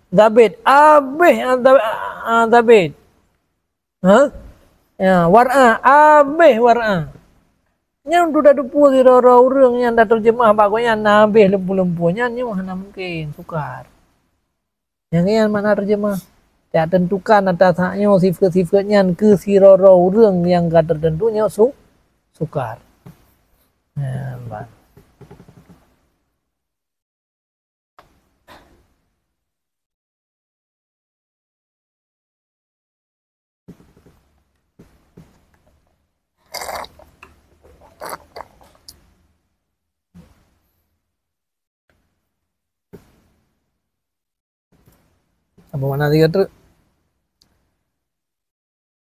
Zabid, Zabid. Ha? Ya, war'a. Yang sudah dupu orang yang dah terjemah bagusnya nabih lempu-lempunya ni mana mungkin sukar. Yang mana terjemah? Tak tentukan atas haknya sifat-sifatnya ke sirara orang yang tak tertentunya sukar. Ya, Mbak. Apa mana dia tu?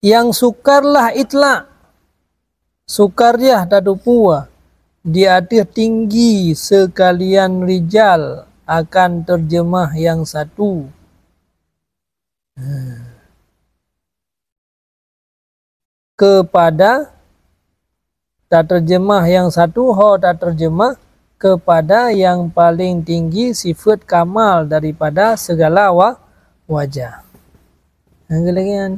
Yang sukarlah itlak. Sukar dia tak dupua. Di atas tinggi sekalian rijal akan terjemah yang satu. Kepada tak terjemah yang satu, tak terjemah kepada yang paling tinggi sifat kamal daripada segala wajah. Yang lagi kan?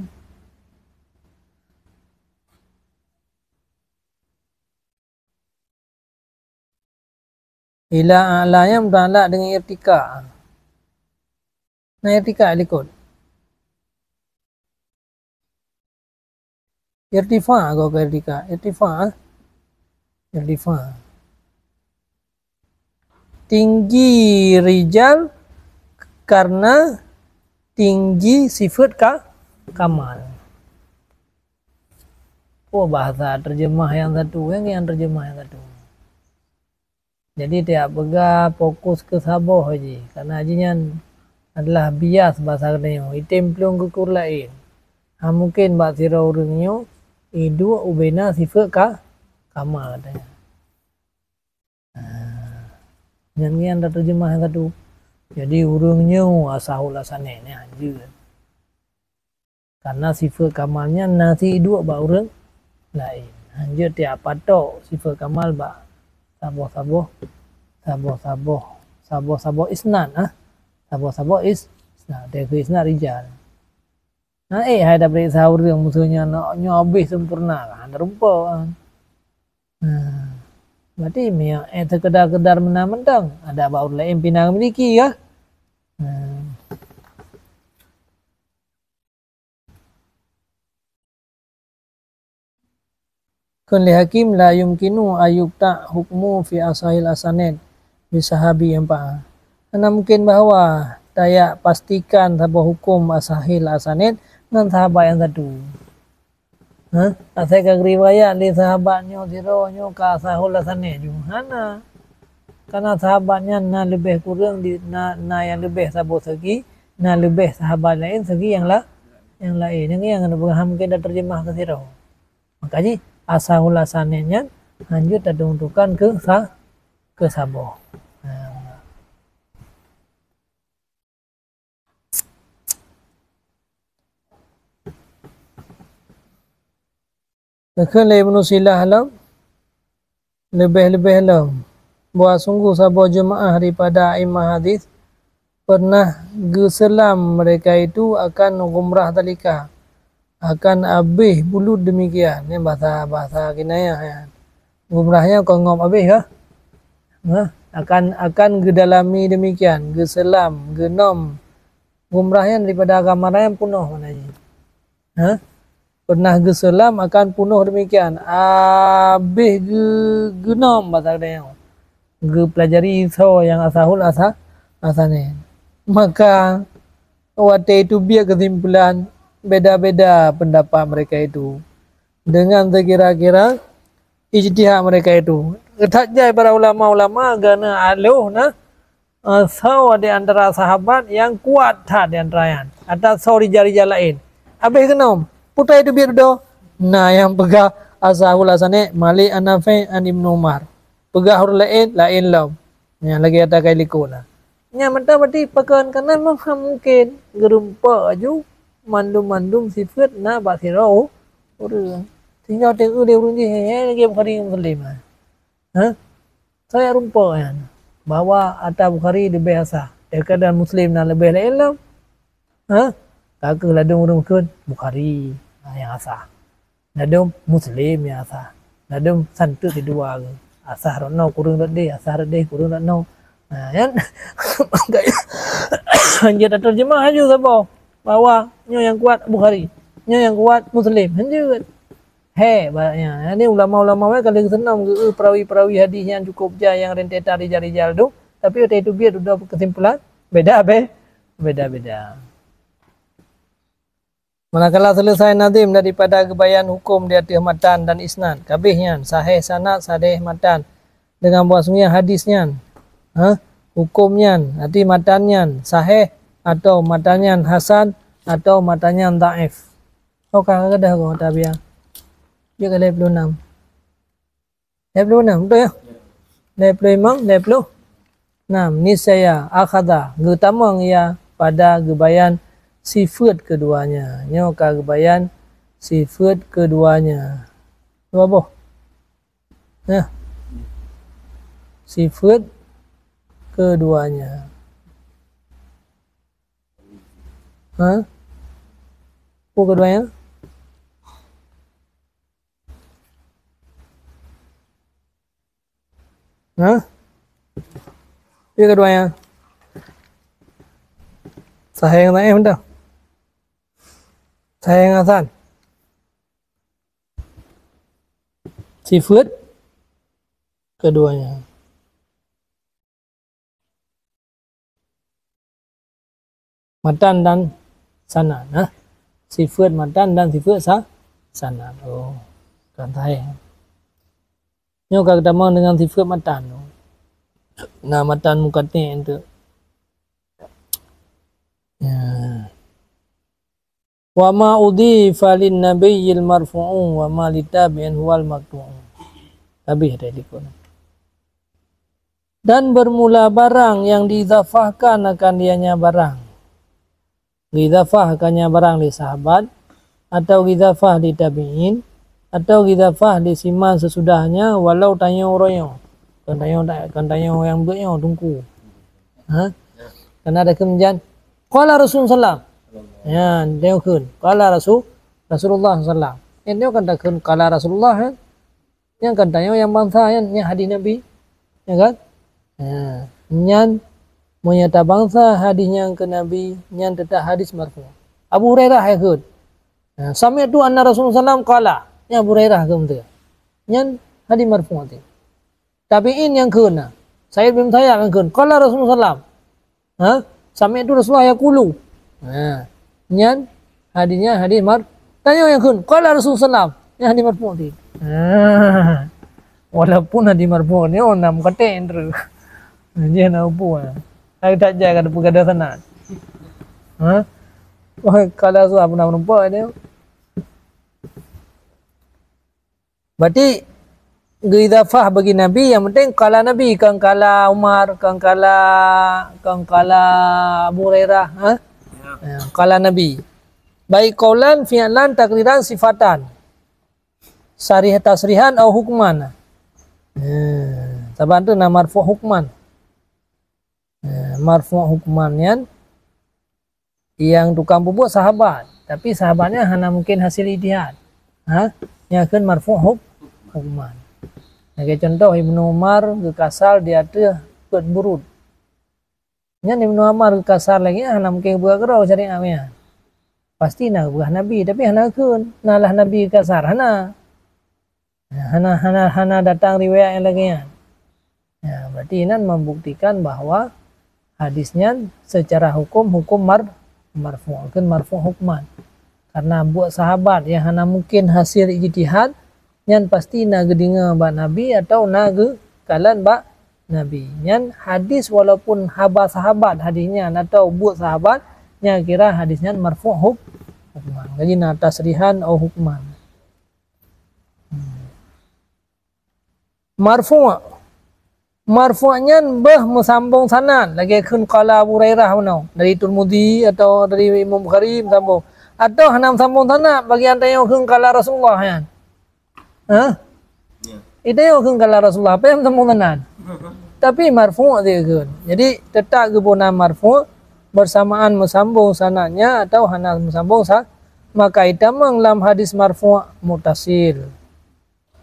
Ila a'lanya mutalak dengan irtika. Nah irtika ikut. Irtifa kau ke irtika. Irtifa. Tinggi rijal karena tinggi sifat kamal. Oh bahasa terjemah yang satu, yang terjemah yang satu. Jadi tiap bega fokus ke saboh aja. Karena ajinya adalah bias bahasa katanya. Item pelung kukur lain. Mungkin bak sira orangnya itu ubena sifat kamal katanya. Yang ada terjemah yang satu. Jadi urungnya asahul asannya anjir. Karena sifat kamalnya nasi dua bak urung lain. Anjir tiap patok sifat kamal bak saboh isnad saboh isnad dia ke isnad rijal. Nah hai dah beri sahur yang musuhnya nak habis sempurna kan rupa kan. Berarti yang sekedar menang-menang ada baur lain pinang memiliki ya. Kun li hakim la yumkinu ayubta hukmu fi asahil asanid bisahabi yang pa. Karena mungkin bahawa daya pastikan sebuah hukum asahil asanid dengan sahabat yang satu. Asal ke riwayat di sahabatnya sironyo ka asahul asanid juhana. Karena sahabatnya na lebih kurang di na yang lebih sahabat segi, na lebih sahabat lain segi yang lain. Yang paham mungkin dah terjemah ke siro. Makanya asahul asanidnya lanjut tentukan ke saboh. Lekhan Ibnu Silah alam lebih-lebih alam buat sungguh saboh jemaah daripada imam hadis pernah geselam mereka itu akan umrah talika. Akan habis bulut demikian. Ini bahasa kinayah ya. Umrahnya kau ngom habis kah? Akan gedalami demikian, geselam, genom. Umrahnya daripada agama lain penuh mananya. Pernah geselam akan penuh demikian. Habis genom bahasa dia. ge pelajari so yang asahul asane. Maka waktu itu biar kesimpulan beda-beda pendapat mereka itu dengan kira-kira ijtihad mereka itu. Ketajai para ulama-ulama gana aluh nah so di antara sahabat yang kuat di antara yang atau so di jari-jari lain. Habis kenom putra itu biar do. Nah yang pegang asahul asane Malik An-Nafi an Ibnu Umar. Pegang huruf lain lam. Yang lagi ada kai likuna. Nya mentah berarti pekan kanan mungkin gerumpa aju mandum sifat na basiro urang. Tinggal tengok dia urang je lagi Bukhari Muslim. Saya rumpa kan bahwa Atta Bukhari lebih asah daripada Muslim dan lebih lain. Kagak ladung urang kun Bukhari yang asah. Ladung Muslim yang asah. Ladung santu kedua ke. Asah rono kurang deh, asah deh kurang no. Kan hanya terjemah aja siapa bahwa nyo yang kuat Bukhari, nyo yang kuat Muslim. Hanya banyak. Ini ulama-ulama kalau senang perawi-perawi hadis yang cukup yang rentetan di jari-jari tu, tapi itu biar sudah kesimpulan beda-beda. Manakala selesai nazim daripada kebayan hukum di atas matan dan isnad, kabehnya sahih sanad, sahih matan dengan bahasanya hadisnya, hukumnya, nanti matannya sahih atau matannya hasan atau matannya dhaif. Kau ada kau tabiah. Dia ke level 6. Level 6 betul ya? Level 6 ni saya akhada getamang ya pada gebayan sifat keduanya. Nyo ka gebayan sifat keduanya. Apa boh? Ya. Sifat keduanya. Apa keduanya? Dia keduanya sahih yang dhaif dah. Sahih yang hasan. Sifat keduanya. Matan dan sanad. Sifat matan dan sifat sanad. Oh, kan sahih. Nyo kadang dengan sifat matan. Nah matan mukatnya itu. Ya. Wa ma udhifa lin nabiyil marfu'u wa ma litabi'in huwal maqtu'u. Habis ada dikon. Dan bermula barang yang diidhafahkan akan dianya barang. Diidhafahkannya barang di sahabat atau diidhafah di tabi'in atau idafah disiman sesudahnya walau tanya orang kan tanya yang bernya tunggu. Karena ada kemudian qala Rasulullah ya dia kun qala Rasulullah sallallahu dia kan takun qala Rasulullah yang kan tanya yang bangsa yang hadis Nabi ya kan nyan menyata bangsa hadisnya ke Nabi nyan tetap hadis marfu Abu Hurairah ya kun sami itu anna Rasulullah sallallahu qala ya Abu Hurairah kemudian yang hadis marfu nanti tabi'in yang kena Sayyid bin Musayyab yang kena qala Rasulullah sami itu Rasulullah yaqulu yang hadisnya hadis marfu tanya yang kena qala Rasulullah yang hadis marfu nanti walaupun hadis marfu ni orang kata endru dia nak apa saya tak jaga ada pegada sanad kalau tu apa nama nampak dia. Berarti idafah bagi Nabi yang penting kala Nabi kang kala Umar kang kala Abu Hurairah kala Nabi baik qaulan fi'lan takriran sifatan sarih tasrihan atau hukman saban tu nama marfu hukman marfu hukman yang tukang bubuh sahabat tapi sahabatnya hanya mungkin hasil ijtihad yang akan marfu hukman. Sebagai contoh Ibnu Umar kekasal dia tu buat burud. Yang Ibnu Umar kekasal lagi hana mungkin buat kerau cari amnya. Pasti nak buah Nabi tapi hana kun nalah Nabi kekasar hana datang riwayat yang lagi Ya, berarti ini membuktikan bahwa hadisnya secara hukum marfu hukman. Karena buat sahabat yang hana mungkin hasil ijtihad nyan pasti na gedinga ba nabi atau na ge kalan ba nabi. Nyan hadis walaupun haba sahabat hadisnya atau buat sahabat nya kira hadisnya marfu hukman. Jadi na tasrihan atau hukman. Marfu'nya bah mesambung sanad lagi kun qala Abu Hurairah mana dari Tirmidzi atau dari Imam Bukhari sambung atau hana sambung sanad bagian tayo kun qala Rasulullah kan. Itu yang kun qala Rasulullah apa yang sambung sanad. Tapi marfu' dia kun. Jadi tetap guna marfu' bersamaan mesambung sanadnya atau hana mesambung maka itu dalam hadis marfu' muttasil.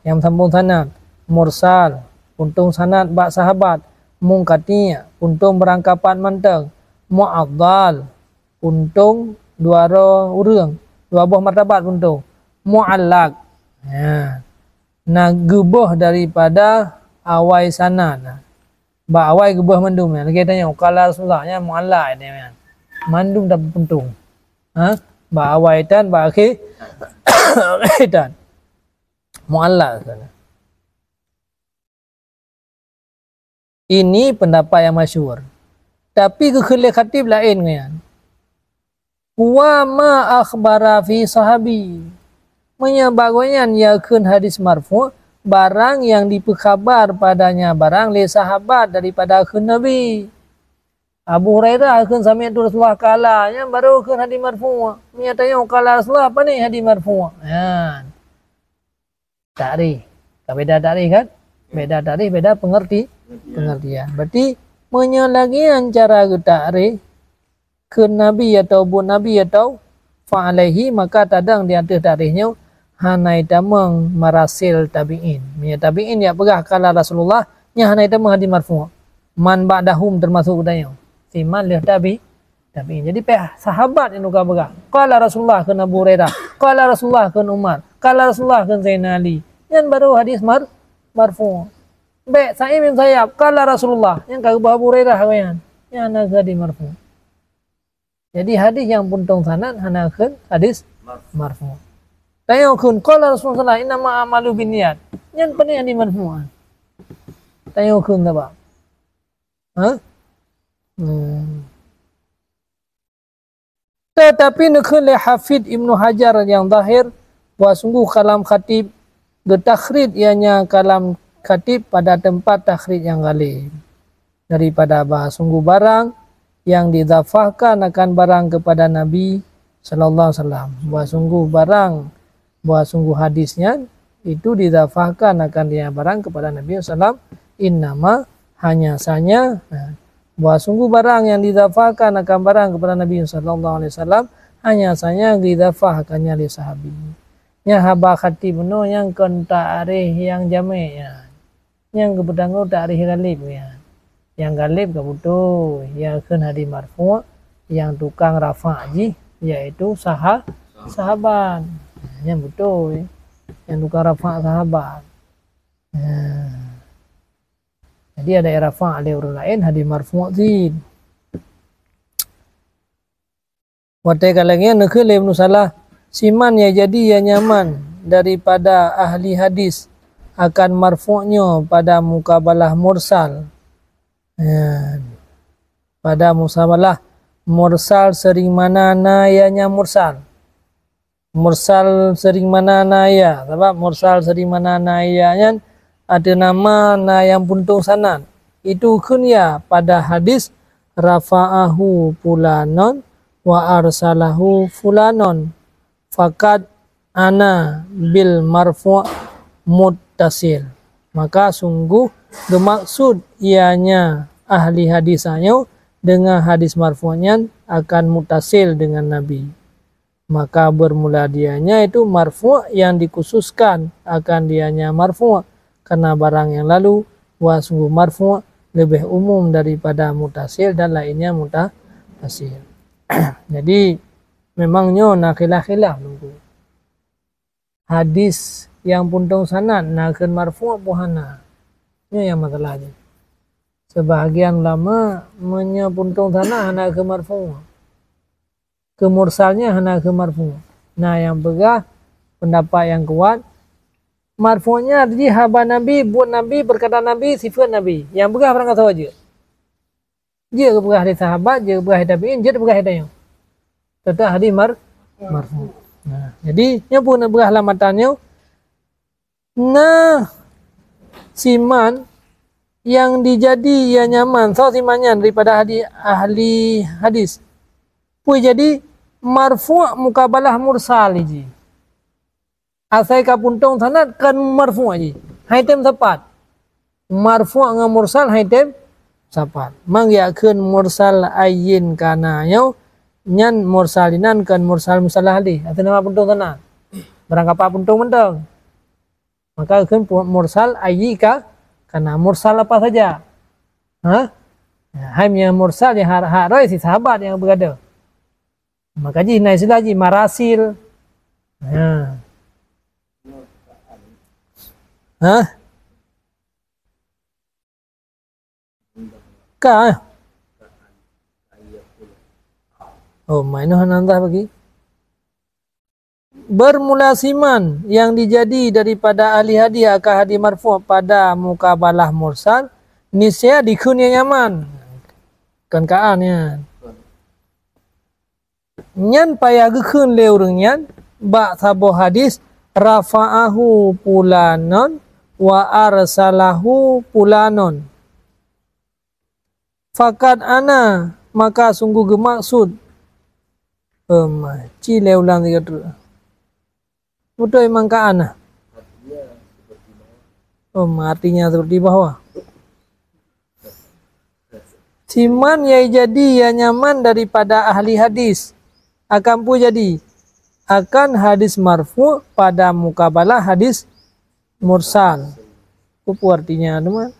Yang sambung sanad mursal untung sanad bak sahabat mungkatnya untung berangkapan manteng mu'addal untung dua urang dua buah martabat untung mu'allaq ya nah gebah daripada awai sanad bak awai gebah mandum ya lagi tanya kalau Rasulullah nya mu'allaq ini kan mandum dah untung bak awai dan bak akhir dan mu'allaq sana. Ini pendapat yang masyhur. Tapi kekhilaf khatib lain kan. Wa ma akhbara fi sahabi. Menyebabkan yakun hadis marfu barang yang diperkhabar padanya barang li sahabat daripada akun Nabi. Abu Hurairah akun sami itu Rasulullah kala nya baru akun hadis marfu. Menyatanya kala Rasulullah apa ni hadis marfu? Kan. Takrif. Beda takrif kan? Beda takrif, beda pengertian. Berarti menyalagian cara takrif ke Nabi atau bu Nabi atau fa'alaihi maka tadang di atas takrifnya hanai damang marasil tabi'in. Punya tabi'in ya pegah kala Rasulullah nya hanai damang hadis marfu'. Man ba'dahum termasuk udahnya. Si man lih tabi'in. Jadi sahabat yang nuka pegah. Kala Rasulullah ke Abu Hurairah, kala Rasulullah ke Umar, kala Rasulullah ke Zainal Ali. Yang baru hadis marfu'. Baik, saya bin Sayyab kala Rasulullah yang kagak Abu Hurairah kawan. Yang nak hadis marfu'. Jadi hadis yang puntung sanad hana keun hadis marfu'. Tayo keun kala Rasulullah inna ma amalu binniyat. Yang paling hadis marfu'. Tayo keun apa? Tetapi nekun le Hafidh Ibnu Hajar yang zahir bahwa sungguh kalam khatib getakhrid ianya kalam khatib pada tempat takhrid yang galib daripada bahas sungguh barang yang didhafahkan akan barang kepada Nabi sallallahu alaihi wasallam bahwa sungguh barang bahwa sungguh hadisnya itu didhafahkan akan dia barang kepada Nabi sallallahu alaihi wasallam innama hanya saja bahwa sungguh barang yang didhafahkan akan barang kepada Nabi sallallahu alaihi wasallam hanya saja didhafahkannya oleh sahabi nya haba khatib no yang kon ta'rif yang jami' ya yang kebetulan ta'rif galib ya yang galib kebutuh yang keun hadis marfu' yang tukang rafa' ji yaitu sahabat yang betul yang tukang rafa' sahabat jadi ada rafa' ada urut lain hadis marfu' zid watai kalangnya nekeun Ibnu Salah siman ya jadi ya nyaman daripada ahli hadis akan marfu'nya pada mukabalah mursal. Pada mukabalah mursal sering mana nayanya mursal. Mursal sering mana naya. Sebab mursal sering mana nayanya ada nama na yang puntung sanad. Itu kunya pada hadis rafa'ahu fulanon wa arsalahu fulanon. Fakat ana bil marfu' muttasil. Maka sungguh bermaksud ianya ahli hadisnya dengan hadis marfu'nya akan muttasil dengan Nabi. Maka bermula dianya itu marfu' yang dikhususkan akan dianya marfu' karena barang yang lalu wa sungguh marfu' lebih umum daripada muttasil dan lainnya muttasil. Jadi memangnya nak khilaf nunggu. Hadis yang puntung sanad nak marfu' buhana. Ini yang masalahnya. Sebahagian ulama menyepuntung tanah hana ke marfu. Ke mursalnya hana ke marfu. Nah, yang begah pendapat yang kuat marfu'nya jadi haba Nabi, buat Nabi, berkata Nabi, sifat Nabi. Yang begah orang kata aja. Dia begah hadis sahabat, dia begah hadis tabi'in, dia begah hadis tetap hadis marfu. Nah, jadi nya pun begah lamatannya. Nah, siman yang dijadi ia nyaman so simannya daripada ahli hadis pui jadi marfu' mukabalah mursal ji asai ka puntong sanad kan marfu' ji haitem tepat marfu' dengan mursal haitem sapat mang ya keun mursal ayyin kana yau nyan mursalinan kan mursal musalah hadis atau nama puntong sanad barang apa puntong mentong maka keun mursal ayyika karena mursal apa saja. Hah? Hanya mursal yang hak si sahabat yang berada. Maka ji naik lagi marasil. Hah? Hah? Ka? Oh, mainan nantah bagi. Bermulasiman yang dijadi daripada ahli hadis akan hadis marfu' pada mukabalah mursal nisya dikunya nyaman kan kaannya nyan payah gekun leurengnya ba sabo hadis rafa'ahu pulanon wa arsalahu pulanon fakat ana maka sungguh gemaksud cile ulang tiga tu betul emang kaana. Artinya seperti bawah. Siman yang jadi yang nyaman daripada ahli hadis akan pun jadi akan hadis marfu pada mukabalah hadis mursal. Apa artinya teman?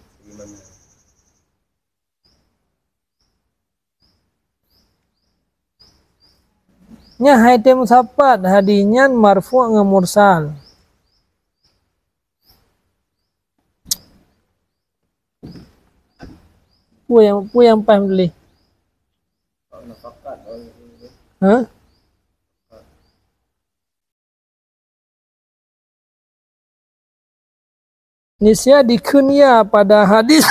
Nya haitem sapat hadisnya marfu' dengan mursal. Pu yang paham dulu. Hah? Nisya dikunya pada hadis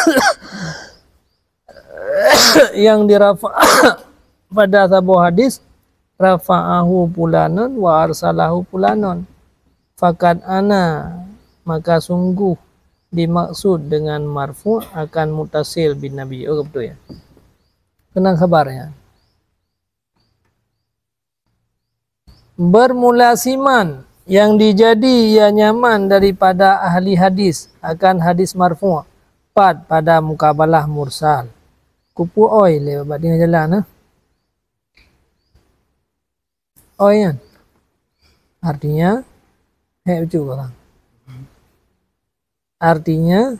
yang dirafa pada sebuah hadis rafa'ahu pulanon wa arsalahu pulanon fakat ana maka sungguh dimaksud dengan marfu' akan mutasil bin Nabi. Oh betul ya. Kenang kabarnya. Bermulasiman yang dijadi ia nyaman daripada ahli hadis akan hadis marfu' pada mukabalah mursal. Kupu oi lewat dengan jalan Oyan. Artinya juga orang. Artinya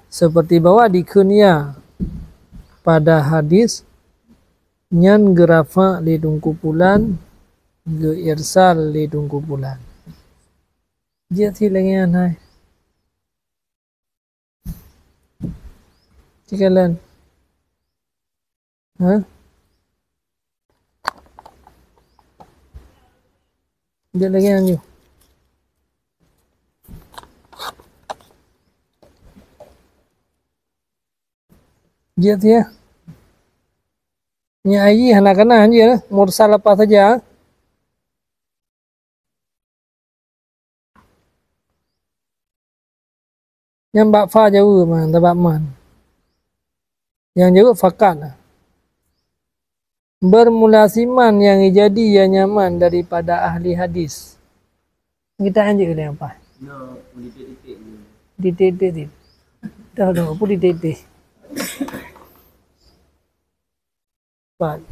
seperti bahwa di kunya pada hadis nyan gerafa lidung kumpulan ge irsal lidung kumpulan. Dia silangan hai. Cikalan. Hah? Dia lagi yang ni. Dia dia. Ni ayi hana kana je mursal apa saja. Yang bak fa jauh man tabak man. Yang jauh fakat. Bermulasiman yang jadi yang nyaman daripada ahli hadis. Kita anjir ke apa? No, titik-titik ni. Titik-titik. Dah apa titik-titik? Pak.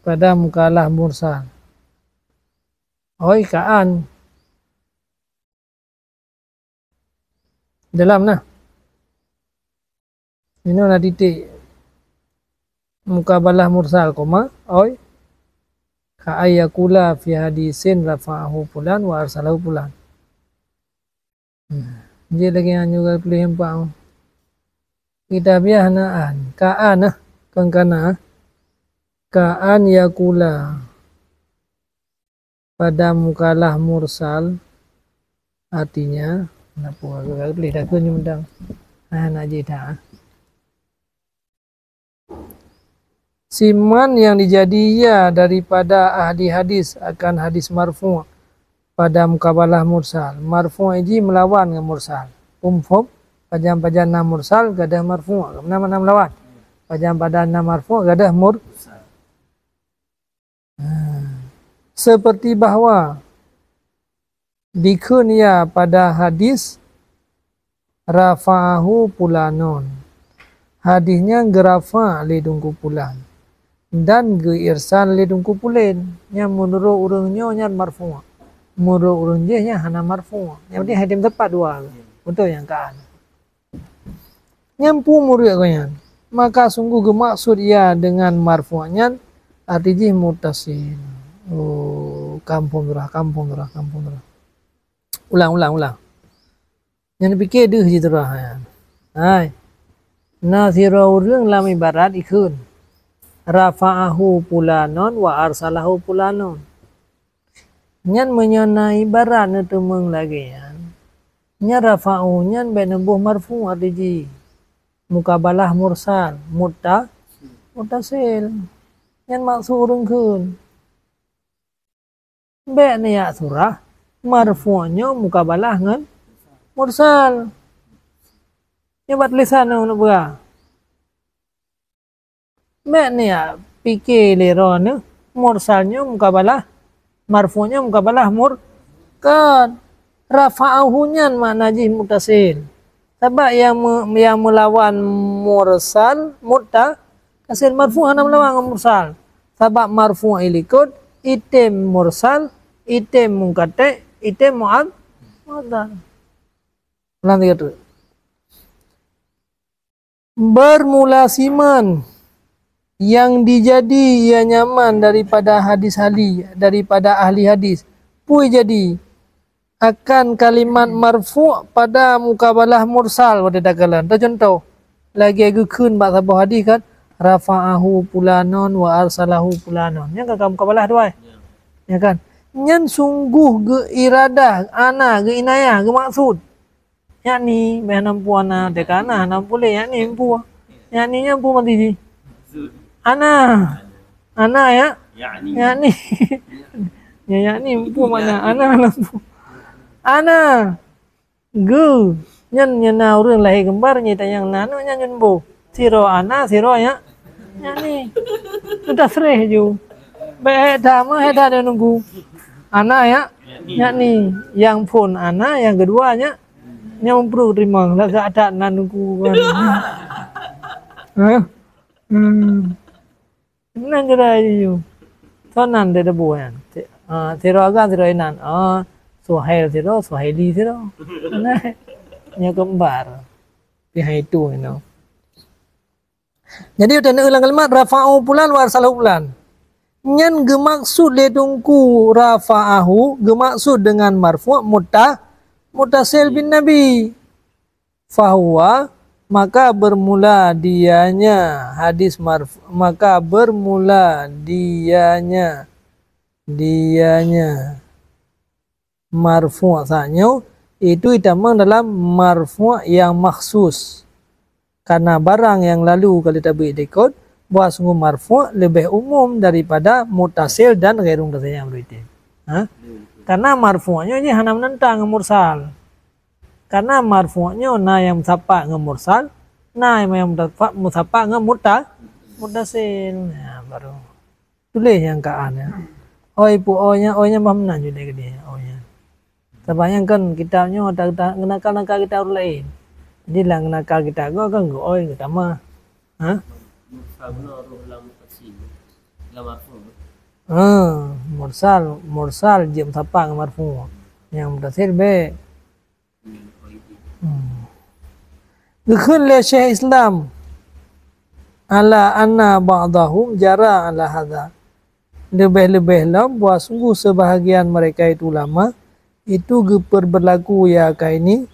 Pada mukalah mursal. Oi kaan. Dalam nah. Ini nak titik mukabalah mursal koma oi ka ayakula fi hadisin rafa'ahu fulan wa arsalahu fulan. Dia lagi yang juga pilih empat. Kita biar naan kaan kan kana kaan yakula pada mukalah mursal artinya kenapa agak pilih dah kun nyundang nak jeda. Siman yang dijadinya daripada ahli hadis akan hadis marfu' pada mukabalah mursal. Marfu' ini melawan dengan mursal. Umfum pajan-pajan na mursal gadah marfu'. Mana-mana melawan. Pajan-pajan na marfu' gadah mursal. Seperti bahawa dikunya pada hadis rafa'ahu pulanon. Hadisnya gerafa ledungku pulan. Dan geirsal ledungku pulen. Yang menurut urangnya yang marfu'. Menurut urang je yang hana marfu'. Yang penting hadim tepat dua. Betul yang kaan. Nyampu murid kalian. Maka sungguh gemaksud ia dengan marfu'nya artinya mutasil. Oh, kampung turah. Ulang. Yang fikir deh je turah. Hai. Nasira urang lam ibarat ikun. Rafa'ahu pulanon wa arsalahu pulanon. Nyan menyenai ibarat netemeng lagi yan. Nya rafa'u nyan benebuh marfu' artiji. Mukabalah mursal. Mutasil. Nyan maksud urang kun. Bek ni ya surah. Marfu'nya mukabalah ngan mursal. Nya buat lisan nak buat. Mek ni ya fikir lera ni mursalnya mukabalah marfu'nya mukabalah kan rafa'ahu nyan makna ji mutasil. Sebab yang melawan mursal mutasil marfu' hana melawan mursal. Sebab marfu' ilikut item mursal, item mungkate, item mu'ad. Ulang tiga tu. Bermula siman yang dijadi ia nyaman daripada daripada ahli hadis. Pui jadi akan kalimat marfu' pada mukabalah mursal pada dagalan. Contoh lagi kun bak sabah hadis kan rafa'ahu pulanon wa arsalahu pulanon. Yang kan mukabalah dua. Ya kan? Nyan sungguh ge iradah ana ge inayah ge maksud. Yakni nampu ana dekana nampu le yakni empu. Yakni empu mati ji. Ana ya. Yakni. Yakni empu mana ana lampu. Ana ge nyan urang lahir kembar nyata yang nano nyan nyunbo. Siro ana siro ya. Yakni sudah sereh ju. Baik dah mah dah ada nunggu. Ana ya. Yakni yang pun ana yang keduanya yang perlu terima lah gak ada nunggu kan. Nan jera ju. Tonan de buan. Siro agak siro inan. Suhaili siro. Nah, nya kembar. Pihak itu Jadi udah ulang kalimat rafa'u pulan wa arsalahu pulan. Nyan gemaksud ledungku rafa'ahu gemaksud dengan marfu' mutasil bin nabi. Fahuwa maka bermula dianya hadis marfu' maka bermula dianya marfu' sanyo itu ditamang dalam marfu' yang maksus. Karena barang yang lalu kalau tabik dekod buat sungguh marfu' lebih umum daripada mutasil dan ghairung mutasil yang berbeda. Karena marfu'nya ini hanya menentang mursal. Karena marfu'nya na yang musapa dengan mursal, na yang musapa dengan mutasil. Ya, baru tulis yang kaan ya. Oi pu onya mamna juga dia onya. Sebabnya kan kitabnya ada nakal kita orang lain. Jadi lang nakal kita go kan go oi kita mah. Mursal jam sapa marfu. Yang mutasil be. Dukun le Syekh Islam ala anna ba'dahum jara ala hadha. lebih-lebih lah buat sungguh sebahagian mereka itu ulama itu berlaku ya ini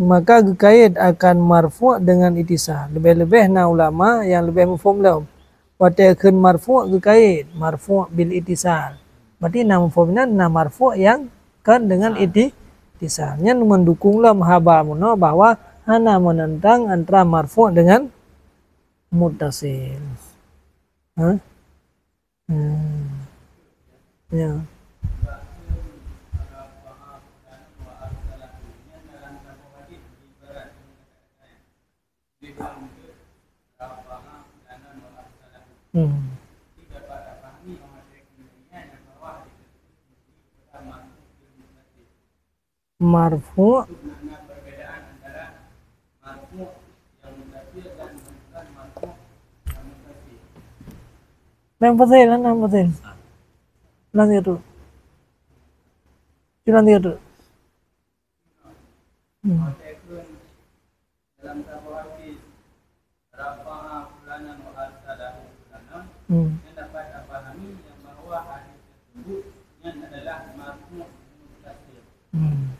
maka gekait akan marfu' dengan itisal. Lebih-lebih na ulama yang lebih mafhum lah. Watakan marfu' gekait marfu' bil itisal. Berarti na mafhumnya na marfu' yang kan dengan itisalnya mendukunglah mahaba muno bahwa hana menentang antara marfu' dengan muttasil. Hah? Ya. Marfu Yang fasil kan yang fasil. Nanti itu. Nanti itu.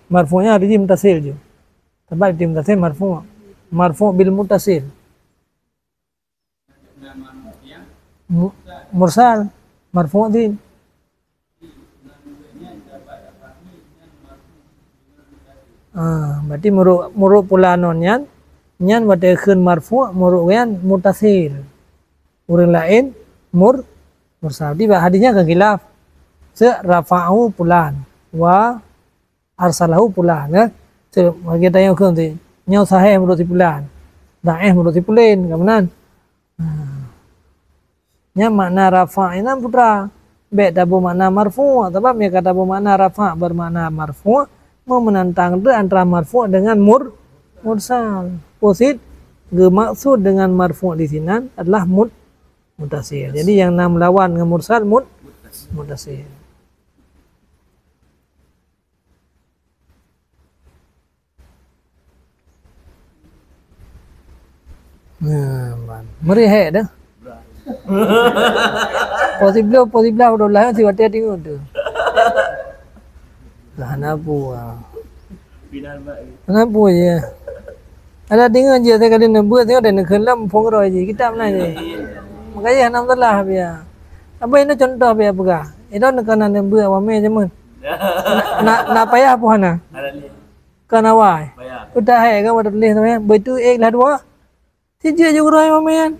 Marfu'nya ada di mutasil juga. Tempat di mutasil marfu' bil mutasil. Mursal marfu' din. Berarti muruk pula nonyan watakeun marfu' muruk yan mutasil. Urang lain mursal. Di hadisnya ke khilaf. Rafa'u pulan wa arsalahu pulan ya. Bagi tanya ke nanti nyau sahih menurut si pulan. Daih menurut si pulin kemudian. Nya makna rafa' ini putra. Bek tabu makna marfu', tapi mereka tabu makna rafa' bermakna marfu' mau menantang itu antara marfu' dengan mursal. Posit maksud dengan marfu' di sini adalah mutasil. Jadi yang nam lawan dengan mursal mutasil. Merihek dah. Posiblah udah lah si wate tengok tu. Lah kenapa je? Ada tengok je saya kali nebut tengok dan kelam pengro je kita mana je. Makanya nam telah dia. Apa ini contoh dia pegah. Itu nak kena nebut awame je mun. Nak payah apa hana? Kena wai. Udah hai kan wadah tulis tu ya. Betul lah dua. Sijak je urang mamen.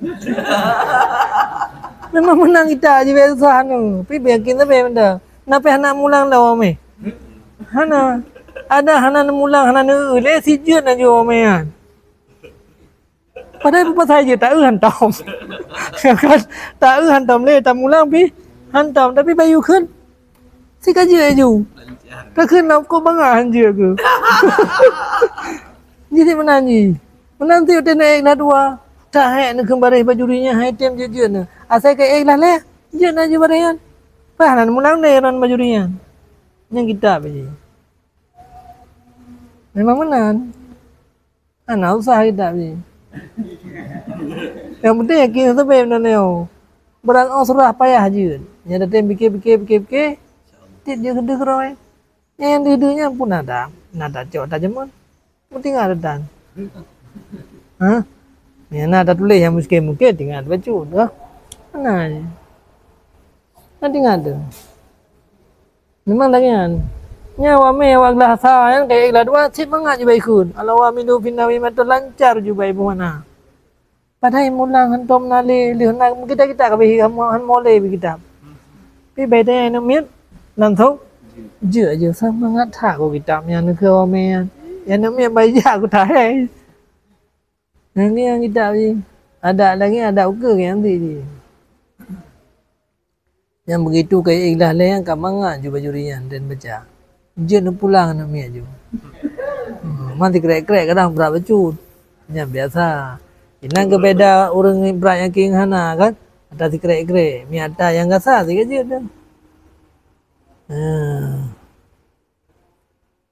Memang menang kita je biasa nu. Pi yakin tapi benda. Napa anak mulang dah ame? Hana. Ada hana mulang hana le sijak na jo amean. Padahal apa saja tak hantam. Kan tak hantam le tak mulang pi hantam tapi bayu keun. Si kaje ju. Tak keun nak ko bangan je ke. Jadi menangi. Menanti udah naik lah dua. Tak hai nak kembali bajurinya hai tem je na. Asal ke ek lah le. Je na je barian. Pahanan mulang le ran bajurinya. Yang kita be. Memang menan. Ana usah kita be. Yang penting yakin tu be benda neo. Berang surah payah je. Nya ada tem fikir. Tit je gede keroi. Yang didunya pun ada. Nada cok tajaman. Penting ada dan. Hah? Ya nak tak tulis yang mungkin tinggal baca dah. Mana je. Nanti ada. Memang lagi kan. Nya wame waglah sa kayak ikhlas dua sip mangat je baikun. Ala wa minu finawi matul lancar je baik mana. Padahal mulang hantom nale lihna kita ka bi han mole bi kita. Pi bai tai no miet nan thau. Je semangat thak ko kita yang ke wame. Yang namanya bayi aku tak hai. Nanti yang kita ni ada lagi ada ukur yang nanti ni. Yang begitu kayak ikhlas lah yang kat mangat je bajurian dan baca. Je nak pulang nak miat je. Mati krek-krek kadang berat becut. Yang biasa. Ini ke beda orang berat yang king hana kan. Ada si krek-krek. Miat ada yang kasar si je dah.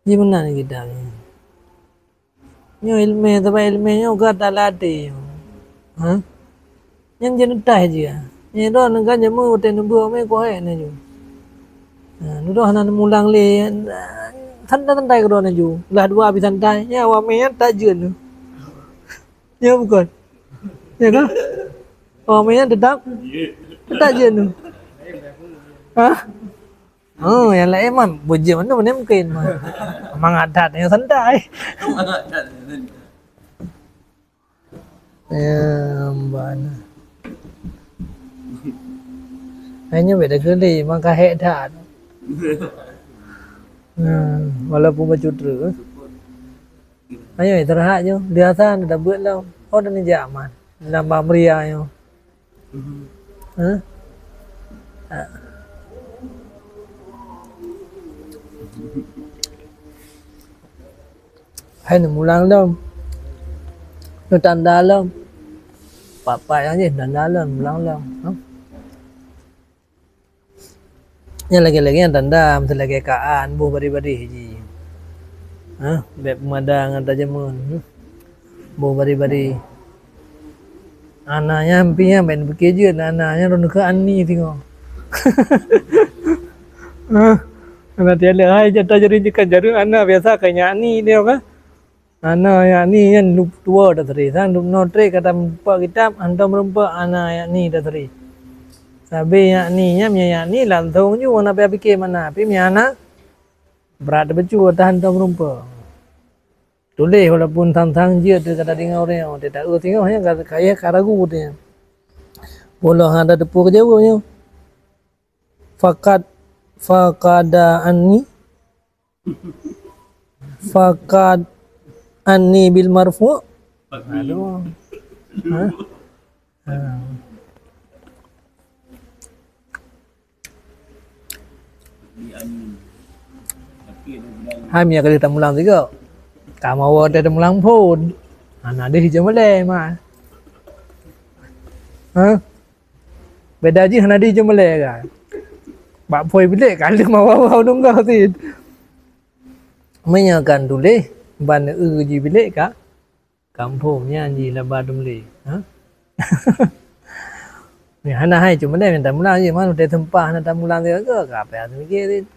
Di mana ni kita ni? Nyo ilmu tapi ilmunya juga tak latih. Yang jenuh dah je. Ni dah kan jamu hotel number me ko hai ne ju. Nu dah nan mulang le santai ko ne ju. Lah dua habis santai. Ya wa me tak jeun. Ya bukan. Ya kan? Wa me tetap tak jeun. Hah? Oh, yang lain mah bujur mana mungkin mah. Mang adat yang santai. Ya, mana. Hanya beda gede, maka hedat. Walaupun baju terus. Hanya terhad je, biasa dah buat lah. Oh, dah ni zaman. Nambah meriah je. Hai ni mulang dah. Nó tanda lắm. Papa yang ni tanda lắm, mulang lắm. Yang lagi-lagi yang tanda mesti lagi kaan bu bari-bari ji. Beb pemadang atau jamun. Bu bari-bari. Anaknya empinya main bekerja, anaknya ronda ke ani tengok. Anak dia le hai jata jari jikan jaru anak biasa kayak ani dia kan. Anak yang ni kan tua dah teri. Sang no tre kata empat kitab antam rumpa anak yang ni dah teri. Sabi yang ni nya yang ni lantung ju mana pe fikir mana. Pi mi anak berat becu tahan antam rumpa. Tulis walaupun tang-tang je dia kata dengar orang dia tak tengok hanya kaya karagu dia. Bolah ada depu ke jauh nya. Fakada anni fakad anni bil marfu. Aduh. Hai mia kali tamulang juga. Tak mau ada tamulang pun. Anak dia hijau Malay mah. Beda je anak dia hijau Malay kan. Bak poi bilik kali mau dong kau tu. Menyakan tulis ban ji bilik ka. Kampungnya ji la ba dum le. Ni anak hai cuma dia minta mulang je mana dia tempah nak tamulang dia ke apa yang mikir